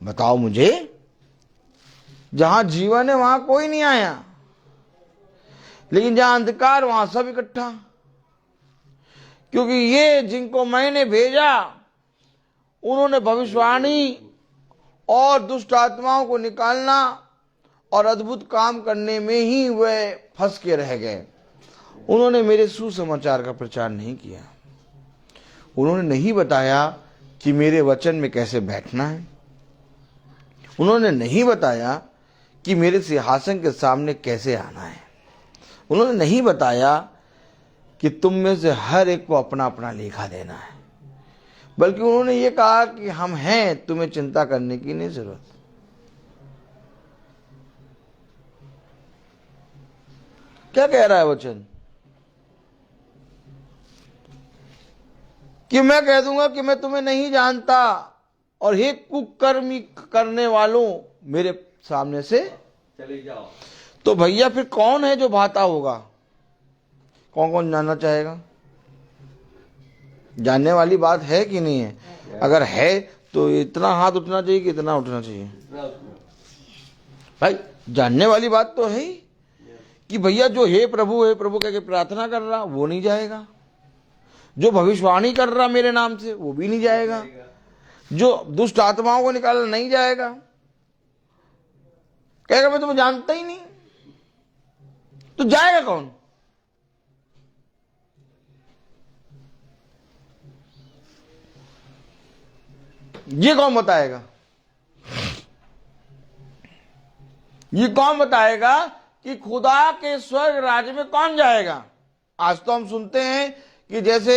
बताओ मुझे, जहां जीवन है वहां कोई नहीं आया, लेकिन जहां अंधकार वहां सब इकट्ठा। क्योंकि ये जिनको मैंने भेजा उन्होंने भविष्यवाणी और दुष्ट आत्माओं को निकालना और अद्भुत काम करने में ही वे फंस के रह गए। उन्होंने मेरे सुसमाचार का प्रचार नहीं किया। उन्होंने नहीं बताया कि मेरे वचन में कैसे बैठना है। उन्होंने नहीं बताया कि मेरे सिंहासन के सामने कैसे आना है। उन्होंने नहीं बताया कि तुम में से हर एक को अपना अपना लेखा देना है। बल्कि उन्होंने ये कहा कि हम हैं, तुम्हें चिंता करने की नहीं जरूरत। क्या कह रहा है वचन? कि मैं कह दूंगा कि मैं तुम्हें नहीं जानता, और हे कुकर्मी करने वालों मेरे सामने से चले जाओ। तो भैया फिर कौन है जो भाता होगा? कौन कौन जानना चाहेगा? जानने वाली बात है कि नहीं है? अगर है तो इतना हाथ उठना चाहिए कि इतना उठना चाहिए? भाई जानने वाली बात तो है ही कि भैया जो हे प्रभु कह के प्रार्थना कर रहा वो नहीं जाएगा, जो भविष्यवाणी कर रहा मेरे नाम से वो भी नहीं जाएगा, जो दुष्ट आत्माओं को निकालना नहीं जाएगा। कहेगा मैं तुम्हें जानता ही नहीं। तो जाएगा कौन? ये कौन बताएगा? ये कौन बताएगा कि खुदा के स्वर्ग राज्य में कौन जाएगा? आज तो हम सुनते हैं कि जैसे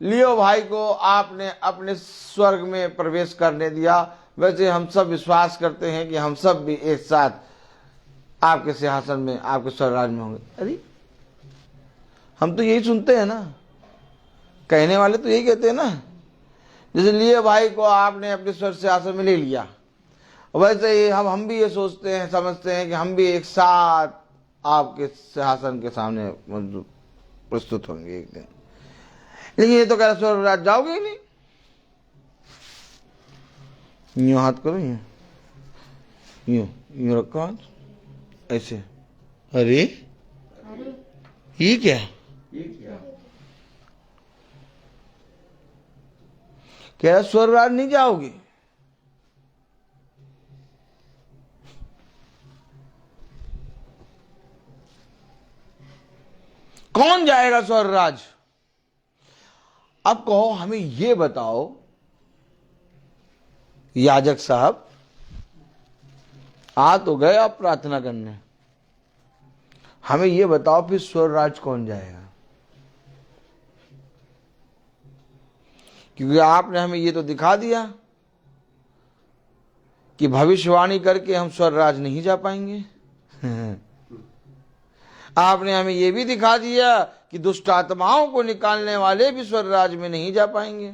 लियो भाई को आपने अपने स्वर्ग में प्रवेश करने दिया, वैसे हम सब विश्वास करते हैं कि हम सब भी एक साथ आपके सिंहासन में, आपके स्वर्ग राज्य में होंगे। अरे हम तो यही सुनते हैं ना, कहने वाले तो यही कहते हैं ना। जैसे लियो भाई को आपने अपने स्वर्ग सिंहासन में ले लिया, वैसे ही हम भी ये सोचते हैं, समझते हैं कि हम भी एक साथ आपके सिंहासन के सामने प्रस्तुत होंगे एक दिन। लेकिन ये तो कह रहा स्वर्ग राज्य जाओगे ही नहीं। यूं हाथ करो, यूं रखो हाथ ऐसे। अरे ये क्या? कह रहा स्वर्ग राज्य नहीं जाओगे। कौन जाएगा स्वर्ग राज्य? अब कहो हमें ये बताओ याजक साहब, आ तो गए आप प्रार्थना करने, हमें ये बताओ फिर स्वर्ग राज्य कौन जाएगा? क्योंकि आपने हमें ये तो दिखा दिया कि भविष्यवाणी करके हम स्वर्ग राज्य नहीं जा पाएंगे। आपने हमें ये भी दिखा दिया कि दुष्ट आत्माओं को निकालने वाले भी स्वर्ग राज्य में नहीं जा पाएंगे।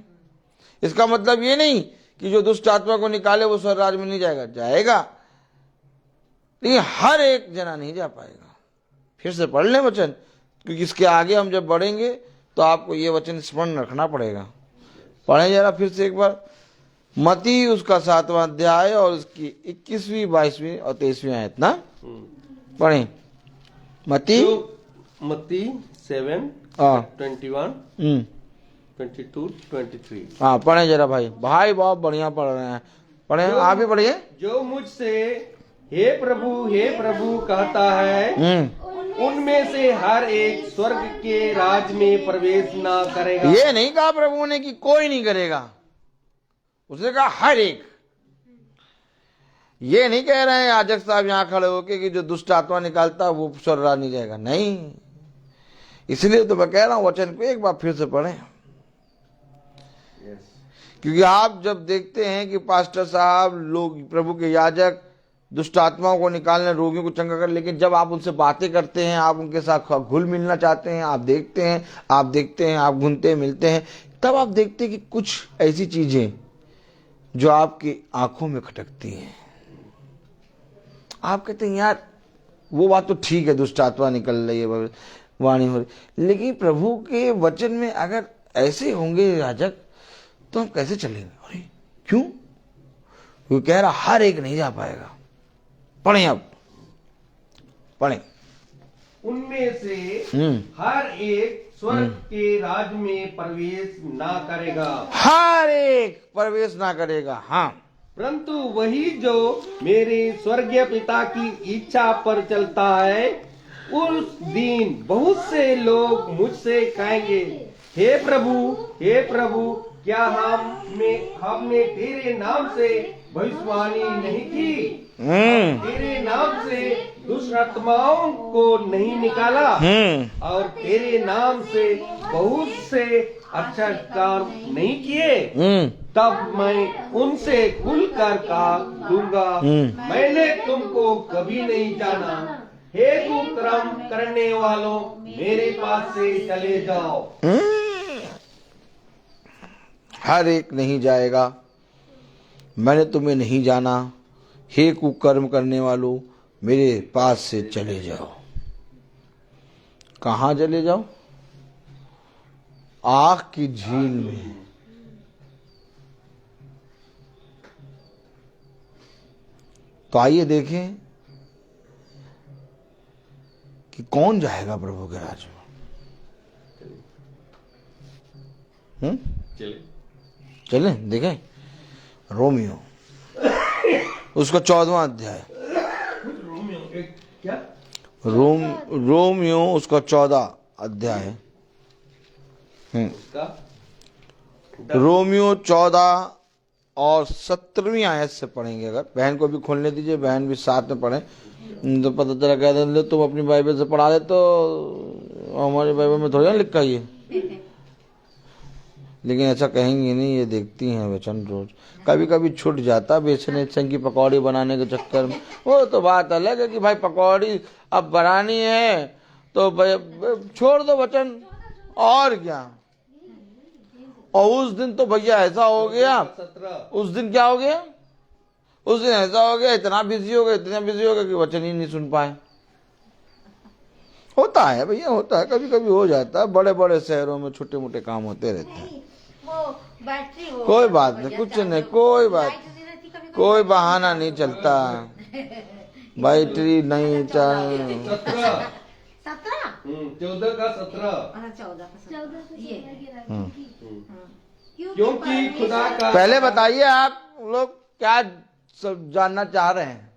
इसका मतलब ये नहीं कि जो दुष्ट आत्मा को निकाले वो स्वर्ग राज्य में नहीं जाएगा, जाएगा, लेकिन हर एक जना नहीं जा पाएगा। फिर से पढ़ लें वचन, क्योंकि इसके आगे हम जब बढ़ेंगे तो आपको ये वचन स्मरण रखना पड़ेगा। पढ़ें जरा फिर से एक बार, मत्ती उसका 7वां अध्याय और उसकी 21वीं, 22वीं और 23वीं आयत ना पढ़ें। मत्ती 7, हाँ 21, 22, 23। हाँ पढ़े जरा भाई बहुत बढ़िया पढ़ रहे हैं। पढ़े, आप भी पढ़िए। जो मुझसे हे प्रभु कहता है उनमें से हर एक स्वर्ग के राज में प्रवेश ना करेगा। ये नहीं कहा प्रभु ने कि कोई नहीं करेगा, उसने कहा हर एक। ये नहीं कह रहे हैं याजक साहब यहाँ खड़े होके कि जो दुष्ट आत्मा निकालता है वो स्वर्ग राज नहीं जाएगा, नहीं। इसलिए तो मैं कह रहा हूं वचन को एक बार फिर से पढ़ें। क्योंकि आप जब देखते हैं कि पास्टर साहब, लोग, प्रभु के याजक दुष्ट आत्माओं को निकालने, रोगियों को चंगा कर, लेकिन जब आप उनसे बातें करते हैं, आप उनके साथ घुल मिलना चाहते हैं, आप देखते हैं, आप घुलते मिलते हैं तब आप देखते हैं कि कुछ ऐसी चीजें जो आपकी आंखों में खटकती हैं। आप कहते हैं यार वो बात तो ठीक है, दुष्ट आत्मा निकल रही है, वाणी हो रही, लेकिन प्रभु के वचन में अगर ऐसे होंगे याजक तो हम कैसे चलेंगे? अरे क्यों? वो कह रहा हर एक नहीं जा पाएगा। पढ़े अब, पढ़े। उनमें से हर एक स्वर्ग के राज में प्रवेश ना करेगा। हर एक प्रवेश ना करेगा, हाँ। परंतु वही जो मेरे स्वर्गीय पिता की इच्छा पर चलता है, उस दिन बहुत से लोग मुझसे कहेंगे, हे प्रभु, क्या हमने तेरे नाम से भविष्यवाणी नहीं की? तेरे नाम से दुष्ट आत्माओं को नहीं निकाला? और तेरे नाम से बहुत से अच्छा काम नहीं किए? तब मैं उनसे खुलकर कहा दूंगा, मैंने तुमको कभी नहीं जाना। हे कुकर्म करने वालों, मेरे पास से चले जाओ। हर एक नहीं जाएगा, मैंने तुम्हें नहीं जाना। हे कुकर्म करने वालों, मेरे पास से चले जाओ। कहाँ चले जाओ? आग की झील में। तो आइए देखें कि कौन जाएगा प्रभु के राज्य में। चले देखें रोमियो उसका 14वां अध्याय। क्या? रोमियो उसका 14 अध्याय। रोमियो 14 और 17वीं आयत से पढ़ेंगे। अगर बहन को भी खोलने दीजिए, बहन भी साथ में पढ़े तो पता चला। कह दे तुम अपनी बाइबल से पढ़ा ले तो हमारी बाइबल में थोड़ी ना लिखा ये, लेकिन ऐसा कहेंगे नहीं। ये देखती हैं वचन रोज, कभी कभी छूट जाता बेचने की पकौड़ी बनाने के चक्कर में। वो तो बात अलग है कि भाई पकौड़ी अब बनानी है तो छोड़ दो वचन, और क्या। और उस दिन तो भैया ऐसा हो गया, उस दिन क्या हो गया? उस दिन ऐसा हो गया, इतना बिजी हो गया कि वचन ही नहीं सुन पाए। होता है भैया, होता है, कभी कभी हो जाता है। बड़े बड़े शहरों में छोटे मोटे काम होते रहते हैं। कोई बात नहीं, कुछ नहीं, कोई बात, कोई बहाना नहीं चलता। बैटरी नहीं चल। 14 का 17। क्योंकि खुदा का। पहले बताइए आप लोग क्या सब जानना चाह रहे हैं?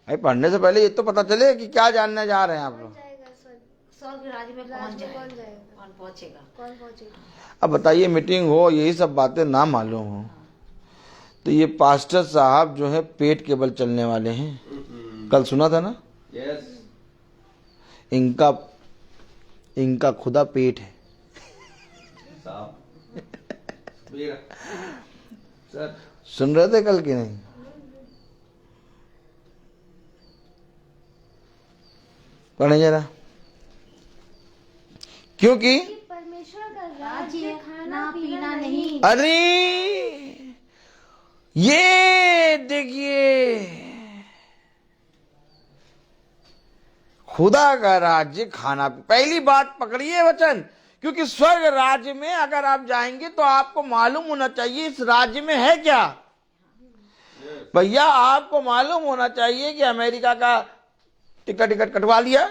भाई पढ़ने से पहले ये तो पता चले कि क्या जानने जा रहे हैं आप लोग। स्वर्ग राज्य में कौन जाएगा, कौन पहुंचेगा। अब बताइए, मीटिंग हो, यही सब बातें ना मालूम हो तो ये पास्टर साहब जो है पेट के बल चलने वाले हैं। कल सुना था ना? यस। इनका खुदा पेट है। सर सुन रहे थे कल की नहीं? पढ़े जरा। क्योंकि परमेश्वर का राज्य खाना पीना नहीं। अरे ये देखिए, खुदा का राज्य खाना। पहली बात पकड़िए वचन, क्योंकि स्वर्ग राज्य में अगर आप जाएंगे तो आपको मालूम होना चाहिए इस राज्य में है क्या। भैया आपको मालूम होना चाहिए कि अमेरिका का टिकट कटवा लिया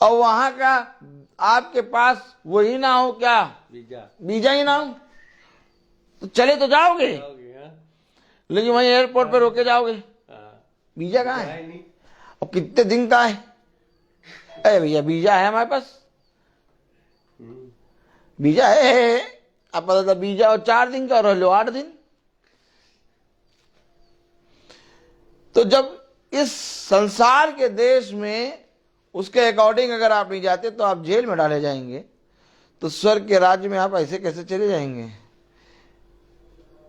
और वहां का आपके पास वही ना हो, क्या वीजा ही ना हो, तो चले तो जाओगे, लेकिन वहीं एयरपोर्ट पे रोके जाओगे। वीजा कहाँ है और कितने दिन का है? अरे भैया वीजा है हमारे पास, वीजा है। अब पता था वीजा और 4 दिन का और लो 8 दिन। तो जब इस संसार के देश में उसके अकॉर्डिंग अगर आप नहीं जाते तो आप जेल में डाले जाएंगे। तो स्वर्ग के राज्य में आप ऐसे कैसे चले जाएंगे?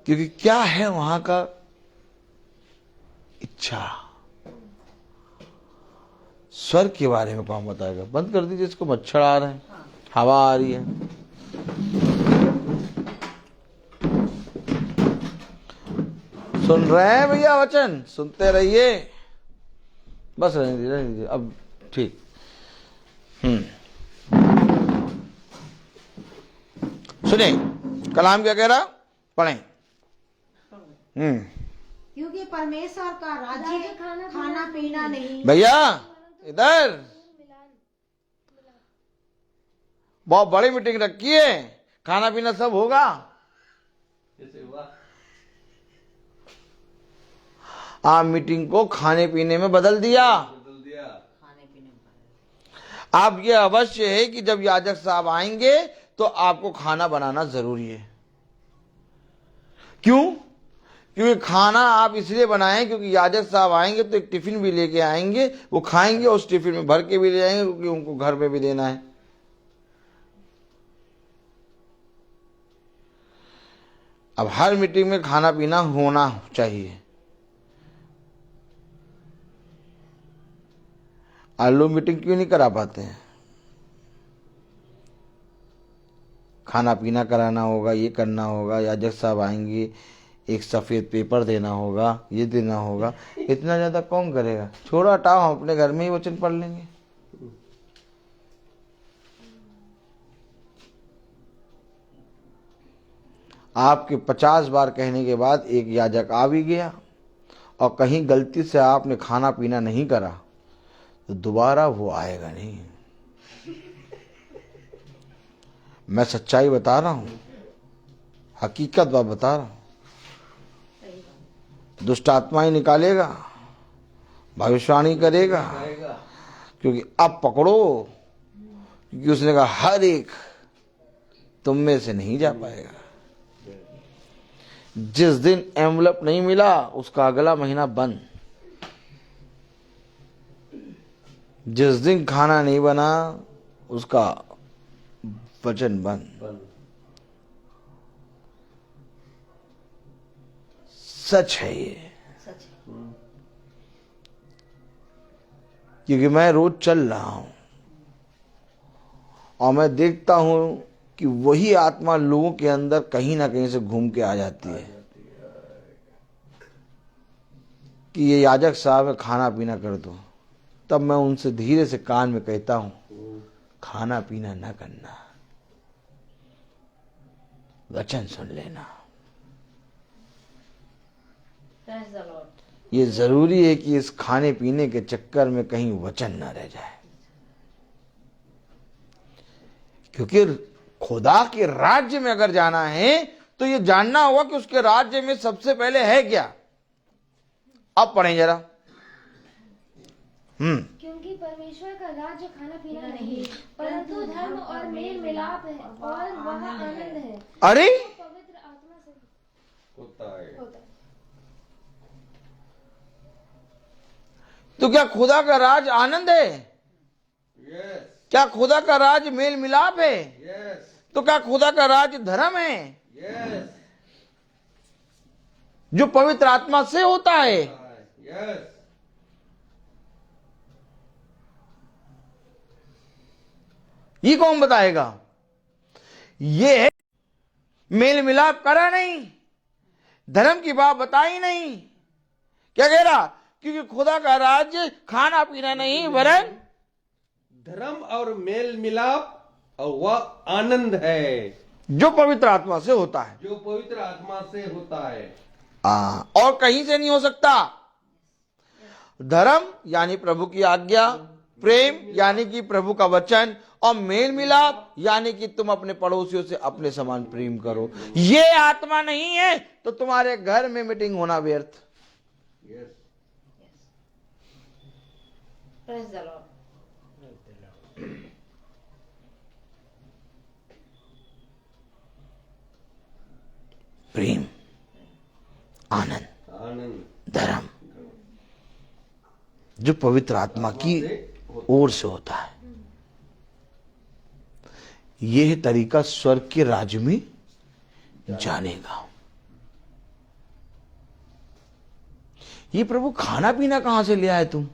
क्योंकि क्या है वहां का इच्छा। स्वर्ग के बारे में कौन बताएगा? बंद कर दीजिए इसको, मच्छर आ रहे हैं, हवा आ रही है। सुन रहे हैं भैया वचन? सुनते रहिए, बस रहने दीजिए अब। ठीक। सुनिए कलाम क्या कह रहा, पढ़ें। क्योंकि परमेश्वर का राज्य खाना पीना नहीं। भैया इधर बहुत बड़ी मीटिंग रखी है, खाना पीना सब होगा। आप मीटिंग को खाने पीने में बदल दिया। आप ये अवश्य है कि जब याजक साहब आएंगे तो आपको खाना बनाना जरूरी है। क्यों? क्योंकि खाना आप इसलिए बनाएं क्योंकि याजक साहब आएंगे तो एक टिफिन भी लेके आएंगे, वो खाएंगे, उस टिफिन में भर के भी ले जाएंगे क्योंकि उनको घर में भी देना है। अब हर मीटिंग में खाना पीना होना चाहिए। लोग मीटिंग क्यों नहीं करा पाते हैं? खाना पीना कराना होगा, ये करना होगा, याजक साहब आएंगे, एक सफेद पेपर देना होगा, ये देना होगा, इतना ज्यादा कौन करेगा? छोड़ो हटाओ, हम अपने घर में ही वचन पढ़ लेंगे। आपके 50 बार कहने के बाद एक याजक आ भी गया और कहीं गलती से आपने खाना पीना नहीं करा तो दोबारा वो आएगा नहीं। मैं सच्चाई बता रहा हूं, हकीकत बात बता रहा हूं। दुष्ट आत्मा ही निकालेगा, भविष्यवाणी करेगा, क्योंकि अब पकड़ो, क्योंकि उसने कहा हर एक तुम में से नहीं जा पाएगा। जिस दिन एनवलप नहीं मिला उसका अगला महीना बंद। जिस दिन खाना नहीं बना उसका वचन बंद। सच है ये, क्योंकि मैं रोज चल रहा हूं और मैं देखता हूं कि वही आत्मा लोगों के अंदर कहीं ना कहीं से घूम के आ जाती है कि ये याजक साहब खाना पीना कर दो। तब मैं उनसे धीरे से कान में कहता हूं, खाना पीना ना करना, वचन सुन लेना। ये जरूरी है कि इस खाने पीने के चक्कर में कहीं वचन ना रह जाए, क्योंकि खुदा के राज्य में अगर जाना है तो ये जानना होगा कि उसके राज्य में सबसे पहले है क्या। अब पढ़ें जरा। क्योंकि परमेश्वर का राज्य खाना पीना नहीं, परंतु धर्म और मेल मिलाप है और वह आनंद है। अरे पवित्र आत्मा से होता है। तो क्या खुदा का राज आनंद है? यस क्या खुदा का राज मेल मिलाप है? यस तो क्या खुदा का राज धर्म है यस जो पवित्र आत्मा से होता है? यस ये कौन बताएगा? ये है मेल मिलाप करा नहीं, धर्म की बात बताई नहीं। क्या कह रहा? क्योंकि खुदा का राज्य खाना पीना नहीं वरन धर्म और मेल मिलाप और वह आनंद है जो पवित्र आत्मा से होता है। जो पवित्र आत्मा से होता है। और कहीं से नहीं हो सकता। धर्म यानी प्रभु की आज्ञा, प्रेम यानी कि प्रभु का वचन, और मेल मिलाप यानी कि तुम अपने पड़ोसियों से अपने समान प्रेम करो। ये आत्मा नहीं है तो तुम्हारे घर में मीटिंग होना व्यर्थ। Yes Praise the Lord. प्रेम, आनंद, आनंद, धर्म जो पवित्र आत्मा की ओर से होता है, यह तरीका स्वर्ग के राज्य में जाने का। ये प्रभु खाना पीना कहां से ले आए तुम?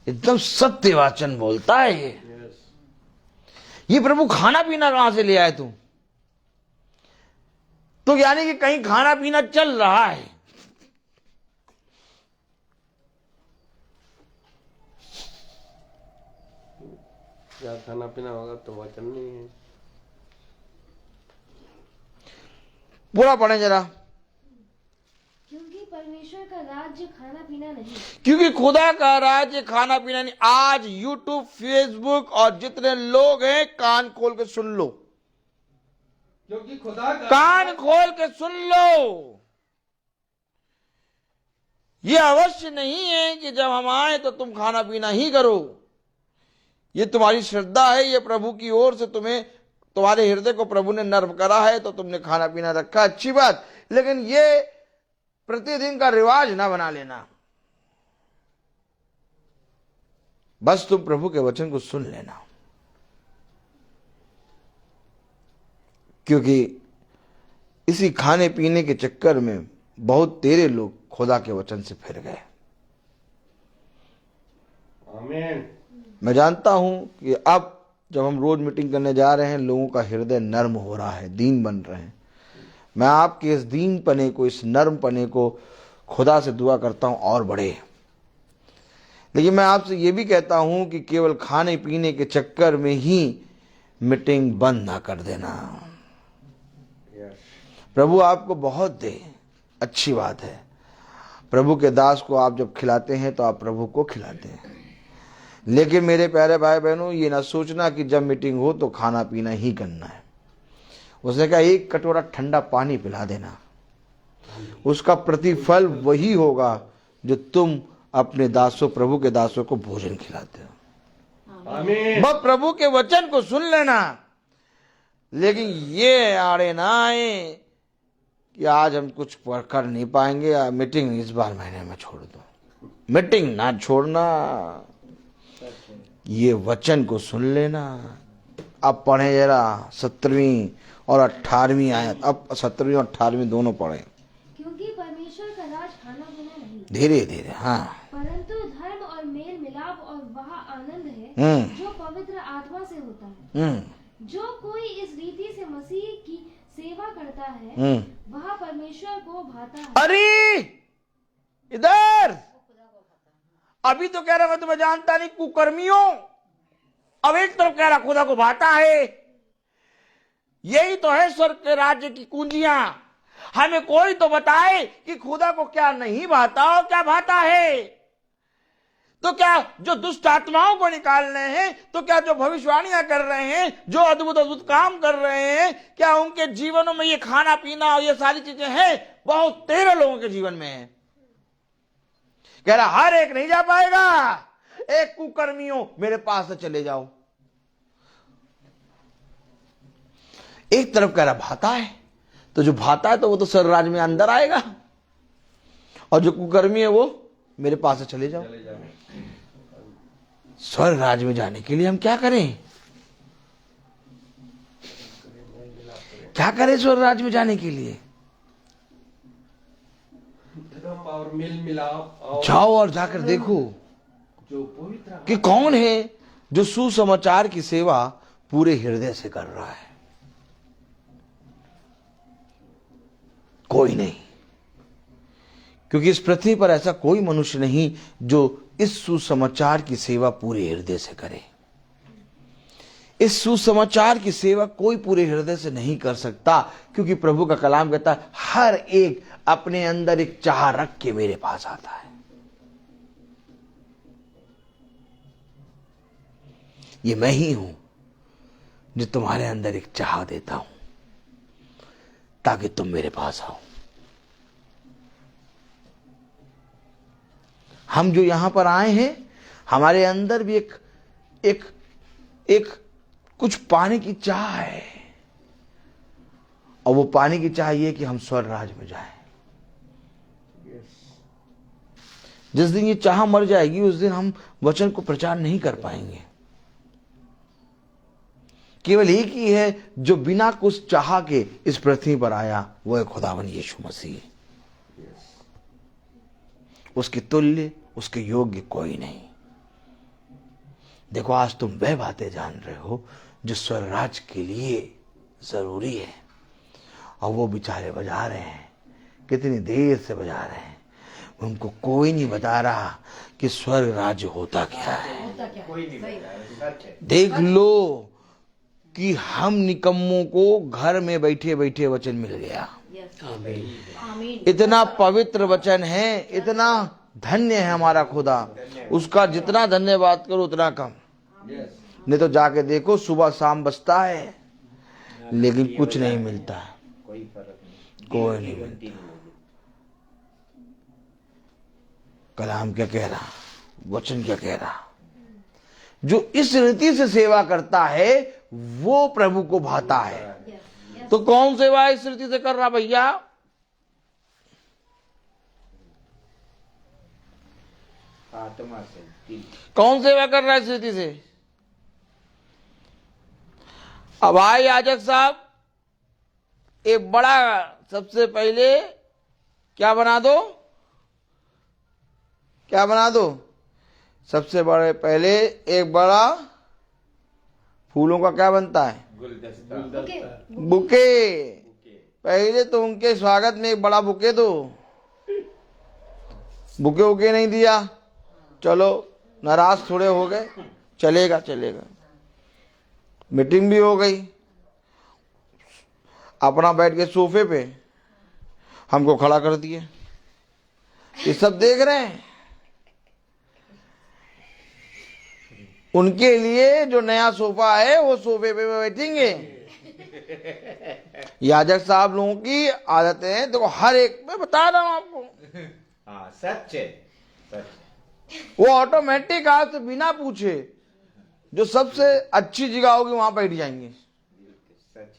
एकदम सत्य वचन बोलता है ये प्रभु खाना पीना कहां से ले आए तुम? तो यानी कि कहीं खाना पीना चल रहा है। क्या खाना पीना होगा तो वचन नहीं है। पूरा पढ़े जरा। क्योंकि परमेश्वर का राज्य खाना पीना नहीं, क्योंकि खुदा का राज्य खाना पीना नहीं। आज यूट्यूब, फेसबुक और जितने लोग हैं, कान खोल के सुन लो, क्योंकि खुदा का कान खोल के सुन लो। ये अवश्य नहीं है कि जब हम आए तो तुम खाना पीना ही करो। ये तुम्हारी श्रद्धा है, ये प्रभु की ओर से तुम्हें, तुम्हारे हृदय को प्रभु ने नर्म करा है तो तुमने खाना पीना रखा, अच्छी बात। लेकिन ये प्रतिदिन का रिवाज ना बना लेना। बस तुम प्रभु के वचन को सुन लेना, क्योंकि इसी खाने पीने के चक्कर में बहुत तेरे लोग खुदा के वचन से फिर गए। आमीन। मैं जानता हूं कि अब जब हम रोज मीटिंग करने जा रहे हैं, लोगों का हृदय नर्म हो रहा है, दीन बन रहे हैं। मैं आपके इस दीन पने को, इस नर्म पने को खुदा से दुआ करता हूं और बढ़े। लेकिन मैं आपसे ये भी कहता हूं कि केवल खाने पीने के चक्कर में ही मीटिंग बंद ना कर देना। प्रभु आपको बहुत दे, अच्छी बात है। प्रभु के दास को आप जब खिलाते हैं तो आप प्रभु को खिलाते हैं। लेकिन मेरे प्यारे भाई बहनों, ये ना सोचना कि जब मीटिंग हो तो खाना पीना ही करना है। उसने कहा एक कटोरा ठंडा पानी पिला देना, उसका प्रतिफल वही होगा जो तुम अपने दासों, प्रभु के दासों को भोजन खिलाते हो। आमीन। बस प्रभु के वचन को सुन लेना। लेकिन ये आड़े ना आए कि आज हम कुछ कर नहीं पाएंगे, मीटिंग इस बार महीने में छोड़ दो। मीटिंग ना छोड़ना, ये वचन को सुन लेना। अब पढ़े जरा 17वीं और 18वीं आयत। अब 17वीं और 18वीं दोनों पढ़े। क्योंकि परमेश्वर का राज खाना पीना नहीं, धीरे धीरे। हाँ। परंतु धर्म और मेल मिलाप और वह आनंद है जो पवित्र आत्मा से होता है। जो कोई इस रीति से मसीह की सेवा करता है वह परमेश्वर को भाता है। अरे इधर अभी तो कह रहा मैं तुम्हें जानता नहीं कुकर्मियों, अब एक तरफ कह रहा खुदा को भाता है। यही तो है स्वर्ग के राज्य की कुंजियां। हमें कोई तो बताए कि खुदा को क्या नहीं भाता और क्या भाता है। तो क्या जो दुष्ट आत्माओं को निकाल रहे हैं, तो क्या जो भविष्यवाणियां कर रहे हैं, जो अद्भुत अद्भुत काम कर रहे हैं, क्या उनके जीवनों में ये खाना पीना और ये सारी चीजें हैं? बहुत तेरे लोगों के जीवन में है। कह रहा हर एक नहीं जा पाएगा। एक कुकर्मियों मेरे पास से चले जाओ। एक तरफ कह रहा भाता है, तो जो भाता है तो वो तो स्वर्ग राज्य में अंदर आएगा, और जो कुकर्मी है वो मेरे पास से चले जाओ। स्वर्ग राज्य में जाने के लिए हम क्या करें? क्या करें स्वर्ग राज्य में जाने के लिए? धर्म और मेल मिलाप और जाओ और जाकर देखो जो पवित्र कि कौन है जो सुसमाचार की सेवा पूरे हृदय से कर रहा है। कोई नहीं, क्योंकि इस पृथ्वी पर ऐसा कोई मनुष्य नहीं जो इस सुसमाचार की सेवा पूरे हृदय से करे। इस सुसमाचार की सेवा कोई पूरे हृदय से नहीं कर सकता, क्योंकि प्रभु का कलाम कहता है हर एक अपने अंदर एक चाह रख के मेरे पास आता है। ये मैं ही हूं जो तुम्हारे अंदर एक चाह देता हूं ताकि तुम मेरे पास आओ। हम जो यहां पर आए हैं, हमारे अंदर भी एक कुछ पाने की चाह है, और वो पाने की चाह ये कि हम स्वर्ग राज्य में जाएं। जिस दिन ये चाह मर जाएगी उस दिन हम वचन को प्रचार नहीं कर पाएंगे। केवल एक ही है जो बिना कुछ चाह के इस पृथ्वी पर आया, वो है खुदावन यीशु मसीह। उसके तुल्य, उसके योग्य कोई नहीं। देखो आज तुम वह बातें जान रहे हो जो स्वर्ग राज्य के लिए जरूरी है, और वो बेचारे बजा रहे हैं, कितनी देर से बजा रहे हैं। उनको कोई नहीं बता रहा कि स्वर्ग राज्य होता क्या है। देख लो कि हम निकम्मों को घर में बैठे बैठे वचन मिल गया। इतना पवित्र वचन है, इतना धन्य है हमारा खुदा, उसका जितना धन्यवाद करो उतना कम। नहीं तो जाके देखो सुबह शाम बजता है लेकिन कुछ नहीं मिलता, कोई नहीं मिलता। कलाम क्या कह रहा, वचन क्या कह रहा, जो इस रीति से सेवा करता है वो प्रभु को भाता है। तो कौन सेवा इस रीति से कर रहा भैया? आत्मा से। कौन सेवा कर रहा है इस रीति से? अब भाई याजक साहब एक बड़ा, सबसे पहले क्या बना दो, क्या बना दो? सबसे बड़े पहले एक बड़ा फूलों का क्या बनता है? बुके। पहले तो उनके स्वागत में एक बड़ा बुके दो। बुके उके नहीं दिया, चलो नाराज थोड़े हो गए, चलेगा चलेगा। मीटिंग भी हो गई, अपना बैठ के सोफे पे हमको खड़ा कर दिए। ये सब देख रहे हैं। उनके लिए जो नया सोफा है वो सोफे पे बैठेंगे। याजक साहब लोगों की आदतें हैं, देखो हर एक, मैं बता रहा हूं आपको। हाँ सच है, सच। वो ऑटोमेटिक आपसे बिना पूछे जो सबसे अच्छी जगह होगी वहां बैठ जाएंगे। सच है।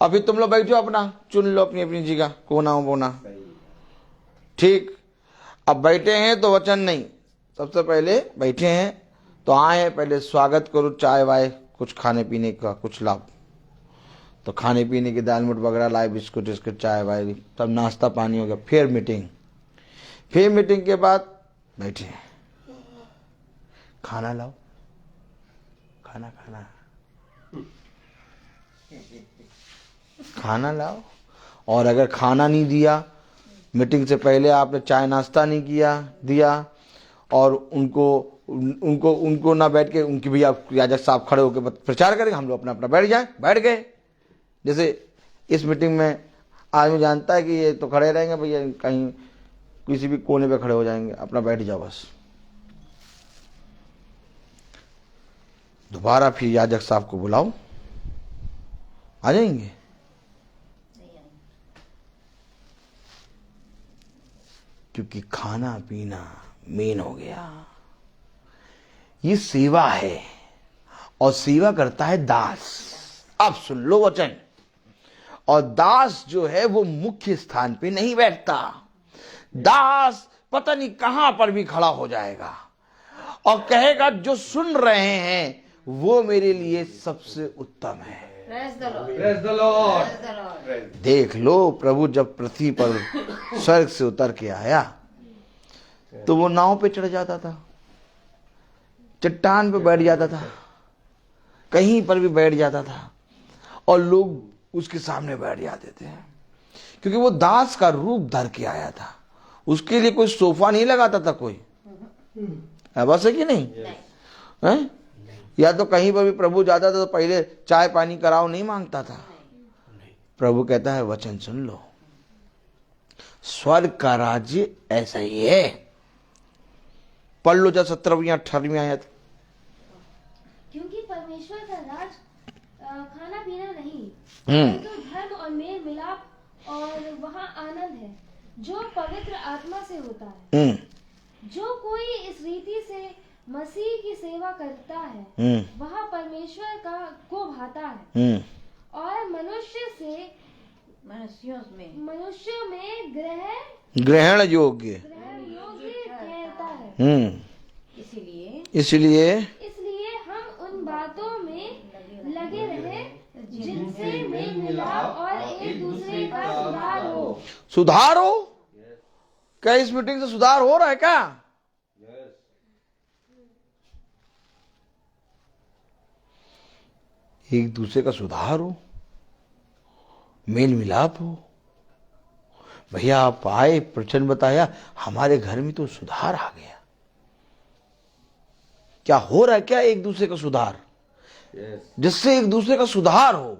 अभी तुम लोग बैठो, अपना चुन लो अपनी अपनी जगह, कोना बोना, ठीक। अब बैठे हैं तो वचन नहीं, सबसे पहले बैठे हैं तो आए हैं, पहले स्वागत करो, चाय वाय कुछ खाने पीने का कुछ लाओ। तो खाने पीने की दाल मुट वगैरह लाए, बिस्कुट विस्कुट चाय वाय सब नाश्ता पानी हो गया। फिर मीटिंग, फिर मीटिंग के बाद बैठे, खाना लाओ, खाना खाना खाना लाओ। और अगर खाना नहीं दिया, मीटिंग से पहले आपने चाय नाश्ता नहीं किया दिया, और उनको ना बैठ के, उनकी भी आप याजक साहब खड़े होकर प्रचार करेंगे, हम लोग अपना अपना बैठ जाए, बैठ गए। जैसे इस मीटिंग में आदमी जानता है कि ये तो खड़े रहेंगे भैया, कहीं किसी भी कोने पे खड़े हो जाएंगे, अपना बैठ जाओ बस। दोबारा फिर याजक साहब को बुलाओ, आ जाएंगे? क्योंकि खाना पीना मेन हो गया। ये सेवा है, और सेवा करता है दास। अब सुन लो वचन। और दास जो है वो मुख्य स्थान पे नहीं बैठता। दास पता नहीं कहां पर भी खड़ा हो जाएगा और कहेगा जो सुन रहे हैं वो मेरे लिए सबसे उत्तम है। Praise the Lord. देख लो, प्रभु जब पृथ्वी पर स्वर्ग से उतर के आया तो वो नाव पे चढ़ जाता था, चट्टान पे बैठ जाता था, कहीं पर भी बैठ जाता था, और लोग उसके सामने बैठ जाते थे, क्योंकि वो दास का रूप धर के आया था। उसके लिए कोई सोफा नहीं लगाता था कोई, बस है कि नहीं है? या तो कहीं पर भी प्रभु जाता था तो पहले चाय पानी कराओ नहीं मांगता था। प्रभु कहता है वचन सुन लो, स्वर्ग का राज्य ऐसा ही है। पढ़ लो जब 17वीं 18वीं आयत। क्योंकि परमेश्वर का राज खाना पीना नहीं, परंतु धर्म और मेल मिलाप और वहाँ आनंद है जो पवित्र आत्मा से होता है। जो कोई इस रीति से मसीह की सेवा करता है वह परमेश्वर को भाता है और मनुष्यों में ग्रहण योग्य ठहरता है। इसलिए हम उन बातों में लगे रहे जिनसे मेल मिलाप और एक दूसरे का सुधार हो। सुधार हो? क्या इस मीटिंग से सुधार हो रहा है क्या? एक दूसरे का सुधार हो? मेल मिलाप हो। भैया आप आए, प्रवचन बताया, हमारे घर में तो सुधार आ गया। क्या हो रहा है? क्या एक दूसरे का सुधार, जिससे एक दूसरे का सुधार हो।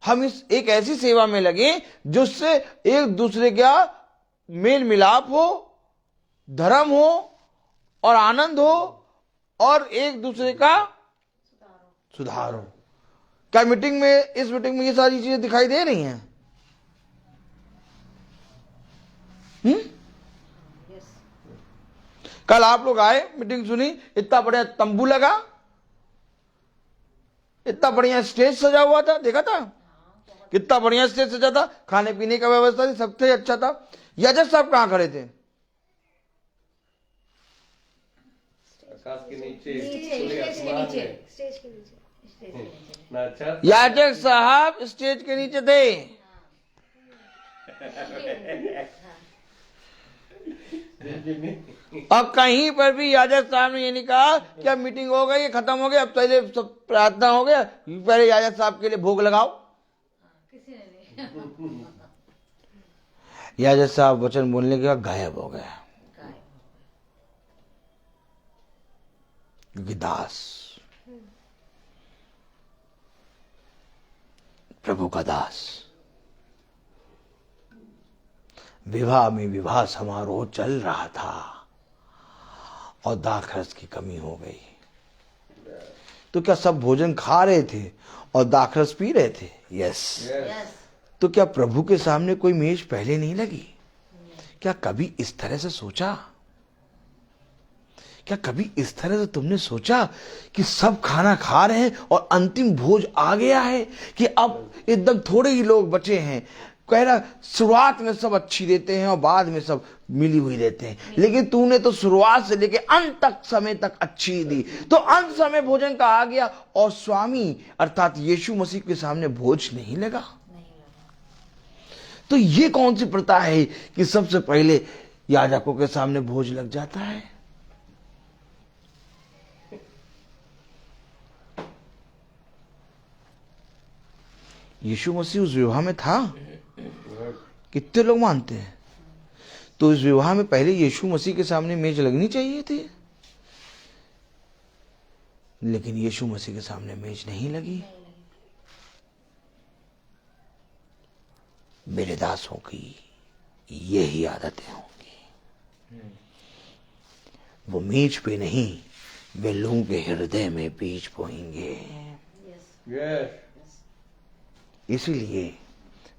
हम इस एक ऐसी सेवा में लगे जिससे एक दूसरे का मेल मिलाप हो, धर्म हो और आनंद हो और एक दूसरे का सुधार हो। क्या मीटिंग में, इस मीटिंग में ये सारी चीजें दिखाई दे रही हैं? कल आप लोग आए, मीटिंग सुनी, इतना बढ़िया तंबू लगा, इतना बढ़िया स्टेज सजा हुआ था, देखा था कितना बढ़िया स्टेज सजा था, खाने पीने का व्यवस्था थी, सबसे अच्छा था। याजक साहब कहाँ खड़े थे? आकाश के नीचे, खुले आसमान में। ना छत, याजक साहब स्टेज के नीचे थे। अब कहीं पर भी याजक साहब ने ये नहीं कहा कि अब मीटिंग हो गई, खत्म हो गया, अब पहले सब प्रार्थना हो गया, पहले याजक साहब के लिए भोग लगाओ। याजक साहब वचन बोलने के बाद गायब हो गया, क्योंकि दास, प्रभु का दास। विवाह में विवाह समारोह चल रहा था और दाखरस की कमी हो गई। तो क्या सब भोजन खा रहे थे और दाखरस पी रहे थे? यस। तो क्या प्रभु के सामने कोई मेज पहले नहीं लगी? क्या कभी इस तरह से सोचा? क्या कभी इस तरह से तुमने सोचा कि सब खाना खा रहे हैं और अंतिम भोज आ गया है कि अब एकदम थोड़े ही लोग बचे हैं? कह रहा शुरुआत में सब अच्छी देते हैं और बाद में सब मिली हुई देते हैं, लेकिन तूने तो शुरुआत से लेके अंत तक समय तक अच्छी दी। तो अंत समय भोजन का आ गया और स्वामी अर्थात यीशु मसीह के सामने भोज नहीं लगा। तो ये कौन सी प्रथा है कि सबसे पहले याजकों के सामने भोज लग जाता है? यीशु मसीह उस विवाह में था, कितने लोग मानते हैं? तो इस विवाह में पहले यीशु मसीह के सामने मेज लगनी चाहिए थी, लेकिन यीशु मसीह के सामने मेज नहीं लगी। मेरे दासों की यही आदतें होंगी, वो मेज पे नहीं, वे लोगों के हृदय में बीज बोएंगे। इसीलिए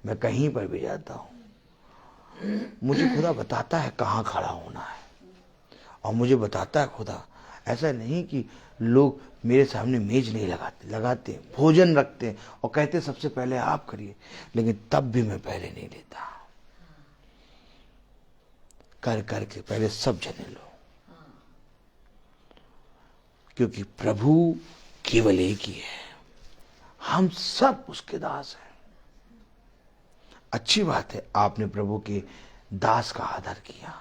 मैं कहीं पर भी जाता हूं, मुझे खुदा बताता है कहाँ खड़ा होना है, और मुझे बताता है खुदा, ऐसा नहीं कि लोग मेरे सामने मेज नहीं लगाते, भोजन रखते हैं और कहते सबसे पहले आप करिए, लेकिन तब भी मैं पहले नहीं लेता। कर करके पहले सब जने लो, क्योंकि प्रभु केवल एक ही है, हम सब उसके दास हैं। अच्छी बात है, आपने प्रभु के दास का आदर किया,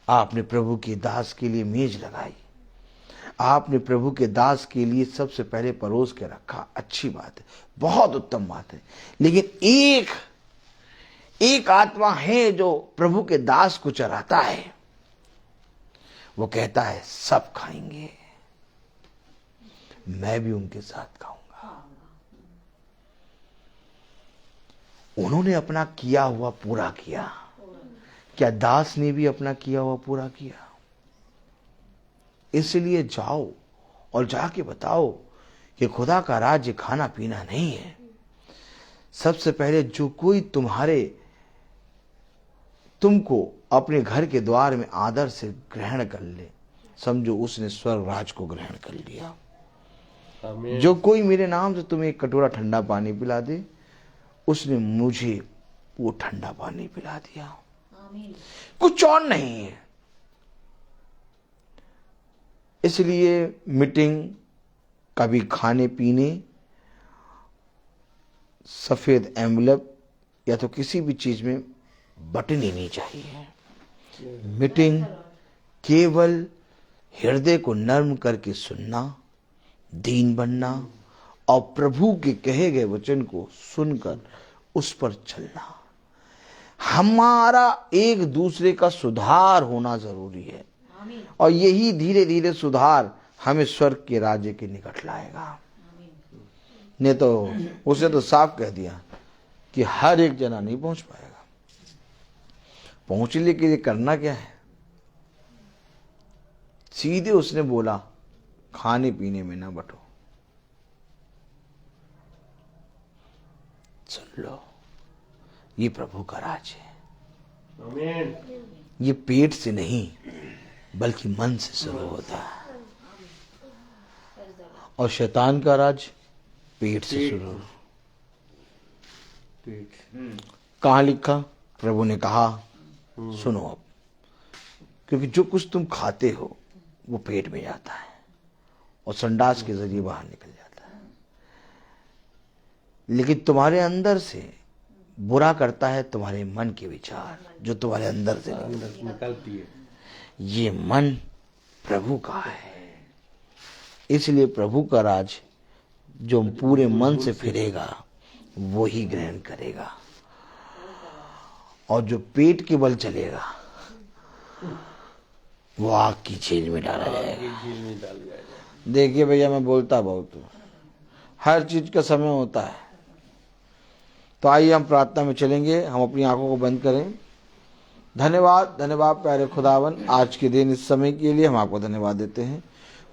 आपने प्रभु के दास के लिए मेज लगाई, आपने प्रभु के दास के लिए सबसे पहले परोस के रखा। अच्छी बात है, बहुत उत्तम बात है। लेकिन एक आत्मा है जो प्रभु के दास को चराता है, वो कहता है सब खाएंगे, मैं भी उनके साथ खाऊंगा। उन्होंने अपना किया हुआ पूरा किया, क्या दास ने भी अपना किया हुआ पूरा किया? इसलिए जाओ और जाके बताओ कि खुदा का राज्य खाना पीना नहीं है। सबसे पहले जो कोई तुमको अपने घर के द्वार में आदर से ग्रहण कर ले, समझो उसने स्वर्ग राज को ग्रहण कर लिया। जो कोई मेरे नाम से तुम्हें एक कटोरा ठंडा पानी पिला दे, उसने मुझे वो ठंडा पानी पिला दिया। कुछ और नहीं है। इसलिए मीटिंग कभी खाने पीने, सफेद एम्बुलेप या तो किसी भी चीज में बटनी नहीं चाहिए। मीटिंग केवल हृदय को नर्म करके सुनना, दीन बनना और प्रभु के कहे गए वचन को सुनकर उस पर चलना। हमारा एक दूसरे का सुधार होना जरूरी है, और यही धीरे धीरे सुधार हमें स्वर्ग के राज्य के निकट लाएगा। नहीं तो उसे तो साफ कह दिया कि हर एक जना नहीं पहुंच पाएगा। पहुंचने के लिए करना क्या है? सीधे उसने बोला, खाने पीने में ना बटो, सुन लो, ये प्रभु का राज है। आमीन। ये पेट से नहीं बल्कि मन से शुरू होता है, और शैतान का राज पेट से शुरू। कहाँ लिखा? प्रभु ने कहा, सुनो अब, क्योंकि जो कुछ तुम खाते हो वो पेट में जाता है और संडास के जरिए बाहर निकल जाता है, लेकिन तुम्हारे अंदर से बुरा करता है तुम्हारे मन के विचार, जो तुम्हारे अंदर से निकलती है। ये मन प्रभु का है। इसलिए प्रभु का राज जो पूरे मन से फिरेगा वो ही ग्रहण करेगा, और जो पेट के बल चलेगा वो आग की झील में डाला जाएगा। देखिए भैया, मैं बोलता बहुत हूँ, हर चीज का समय होता है। तो आइए हम प्रार्थना में चलेंगे, हम अपनी आंखों को बंद करें। धन्यवाद, धन्यवाद प्यारे खुदावन, आज के दिन इस समय के लिए हम आपको धन्यवाद देते हैं।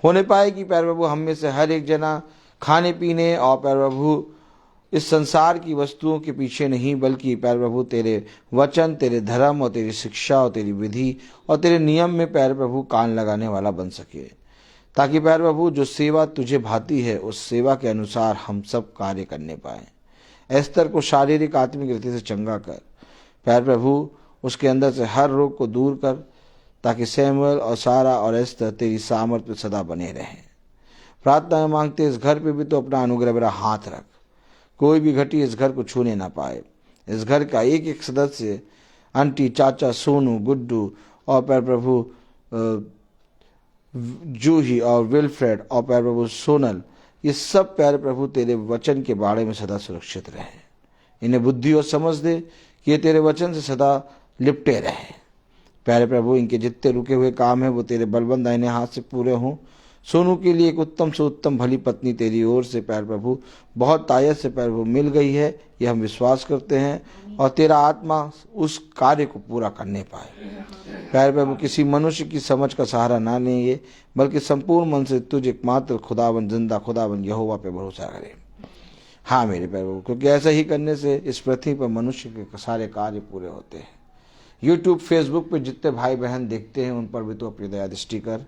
होने पाए कि प्यारे प्रभु हम में से हर एक जना खाने पीने और प्यारे प्रभु इस संसार की वस्तुओं के पीछे नहीं, बल्कि प्यारे प्रभु तेरे वचन, तेरे धर्म और तेरी शिक्षा और तेरी विधि और तेरे नियम में प्यारे प्रभु कान लगाने वाला बन सके, ताकि प्यारे प्रभु जो सेवा तुझे भाती है उस सेवा के अनुसार हम सब कार्य करने पाए। एस्तर को शारीरिक आत्मिक रीति से चंगा कर प्यारे प्रभु, उसके अंदर से हर रोग को दूर कर, ताकि सैमुअल और सारा और एस्तर तेरी सामर्थ में सदा बने रहें। प्रार्थना में मांगते इस घर पे भी तो अपना अनुग्रह भरा हाथ रख, कोई भी घटी इस घर को छूने ना पाए। इस घर का एक एक सदस्य, आंटी, चाचा, सोनू, गुड्डू और प्यारे प्रभु जूही और विल्फ्रेड और प्यारे प्रभु सोनल, ये सब प्यारे प्रभु तेरे वचन के बाड़े में सदा सुरक्षित रहे। इन्हें बुद्धि और समझ दे कि ये तेरे वचन से सदा लिपटे रहे। प्यारे प्रभु इनके जितने रुके हुए काम हैं वो तेरे बलबंद दाहिने हाथ से पूरे हों। सोनू के लिए एक उत्तम से उत्तम भली पत्नी तेरी ओर से प्यारे प्रभु बहुत तायत से प्यारे प्रभु मिल गई है, ये हम विश्वास करते हैं, और तेरा आत्मा उस कार्य को पूरा करने पाए। प्यारे प्रभु किसी मनुष्य की समझ का सहारा ना लेंगे, बल्कि संपूर्ण मन से तुझ एकमात्र खुदावन, जिंदा खुदावन यहोवा पे भरोसा करें। हाँ मेरे प्यारे प्रभु, क्योंकि ऐसा ही करने से इस पृथ्वी पर मनुष्य के सारे कार्य पूरे होते हैं। यूट्यूब, फेसबुक पे जितने भाई बहन देखते हैं उन पर भी तो अपनी दया दृष्टि कर,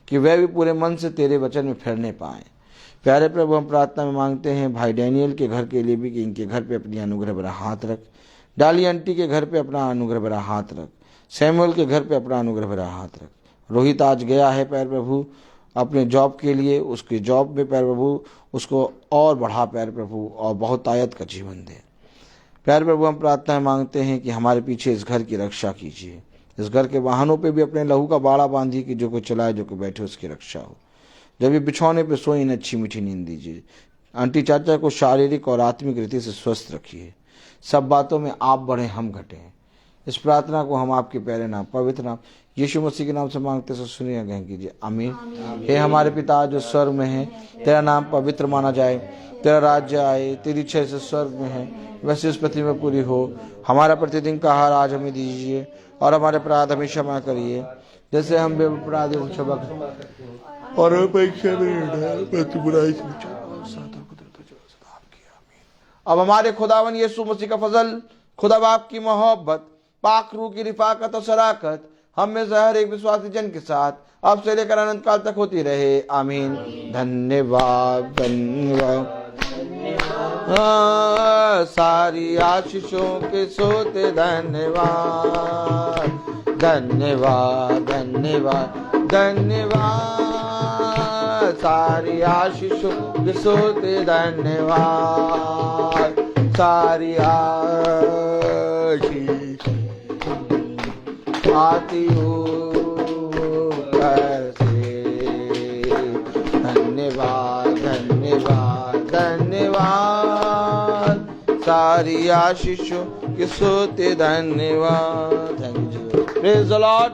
कि वह भी पूरे मन से तेरे वचन में फिरने पाएं। प्यारे प्रभु हम प्रार्थना में मांगते हैं भाई डैनियल के घर के लिए भी, कि इनके घर पे अपनी अनुग्रह भरा हाथ रख। डाली आंटी के घर पे अपना अनुग्रह भरा हाथ रख। सैमुअल के घर पे अपना अनुग्रह भरा हाथ रख। रोहित आज गया है प्यारे प्रभु अपने जॉब के लिए, उसके जॉब में प्यारे प्रभु उसको और बढ़ा प्यारे प्रभु, और बहुत आयत का जीवन दे। प्यारे प्रभु हम प्रार्थना मांगते हैं कि हमारे पीछे इस घर की रक्षा कीजिए। इस घर के वाहनों पे भी अपने लहू का बाड़ा बांधिए, कि जो कोई चलाए जो कोई बैठे उसकी रक्षा हो। जब ये बिछौने पे सोए इन्हें अच्छी मीठी नींद दीजिए। आंटी चाचा को शारीरिक और आत्मिक रीति से स्वस्थ रखिए। सब बातों में आप बढ़े हम घटें। इस प्रार्थना को हम आपके प्यारे नाम, पवित्र नाम यीशु मसीह के नाम से मांगते से सुनिए ग्रहण कीजिए, आमीन। हे हमारे पिता जो स्वर्ग में है, तेरा नाम पवित्र माना जाए, तेरा राज्य आए, तेरी इच्छा से स्वर्ग में है वैसे इस पृथ्वी में पूरी हो। हमारा प्रतिदिन का आहार आज हमें दीजिए, और हमारे अपराध हमें क्षमा करिए जैसे हम बेअपराधियों को क्षमा करें, और हमें परीक्षा में न डाल, परंतु बुराई से बचाओ। अब हमारे खुदावन यीशु मसीह का फजल, खुदा बाप की मोहब्बत, पाक रूह की रिफाकत और शराकत हम में से हर एक विश्वासी जन के साथ अब से लेकर अनंत काल तक होती रहे, आमीन। धन्यवाद धन्यवाद सारी आशीषों के सोते धन्यवाद धन्यवाद धन्यवाद धन्यवाद सारी आशीषों के सोते धन्यवाद सारी आशीष आती हो कैसे। धन्यवाद धन्यवाद धन्यवाद सारी आशीषों की सोते धन्यवाद। Thank you. Praise the Lord.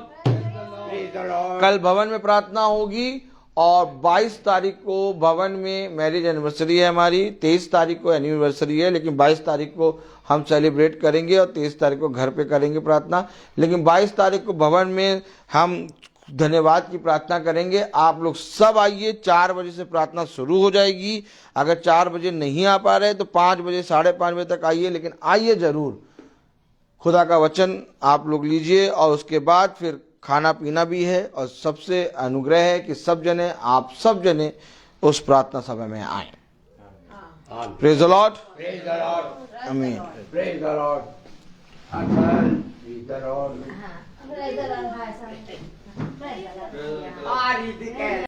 कल भवन में प्रार्थना होगी और 22 तारीख को भवन में मैरिज एनिवर्सरी है हमारी। 23 तारीख को एनिवर्सरी है, लेकिन 22 तारीख को हम सेलिब्रेट करेंगे और 23 तारीख को घर पे करेंगे प्रार्थना। लेकिन 22 तारीख को भवन में हम धन्यवाद की प्रार्थना करेंगे। आप लोग सब आइए। 4 बजे से प्रार्थना शुरू हो जाएगी। अगर 4 बजे नहीं आ पा रहे तो 5 बजे 5:30 बजे तक आइए, लेकिन आइए जरूर। खुदा का वचन आप लोग लीजिए और उसके बाद फिर खाना पीना भी है। और सबसे अनुग्रह है कि सब जने, आप सब जने उस प्रार्थना सभा में आए। Praise the Lord. आमीन। Praise the Lord. Amen. Praise the Lord. हाँ,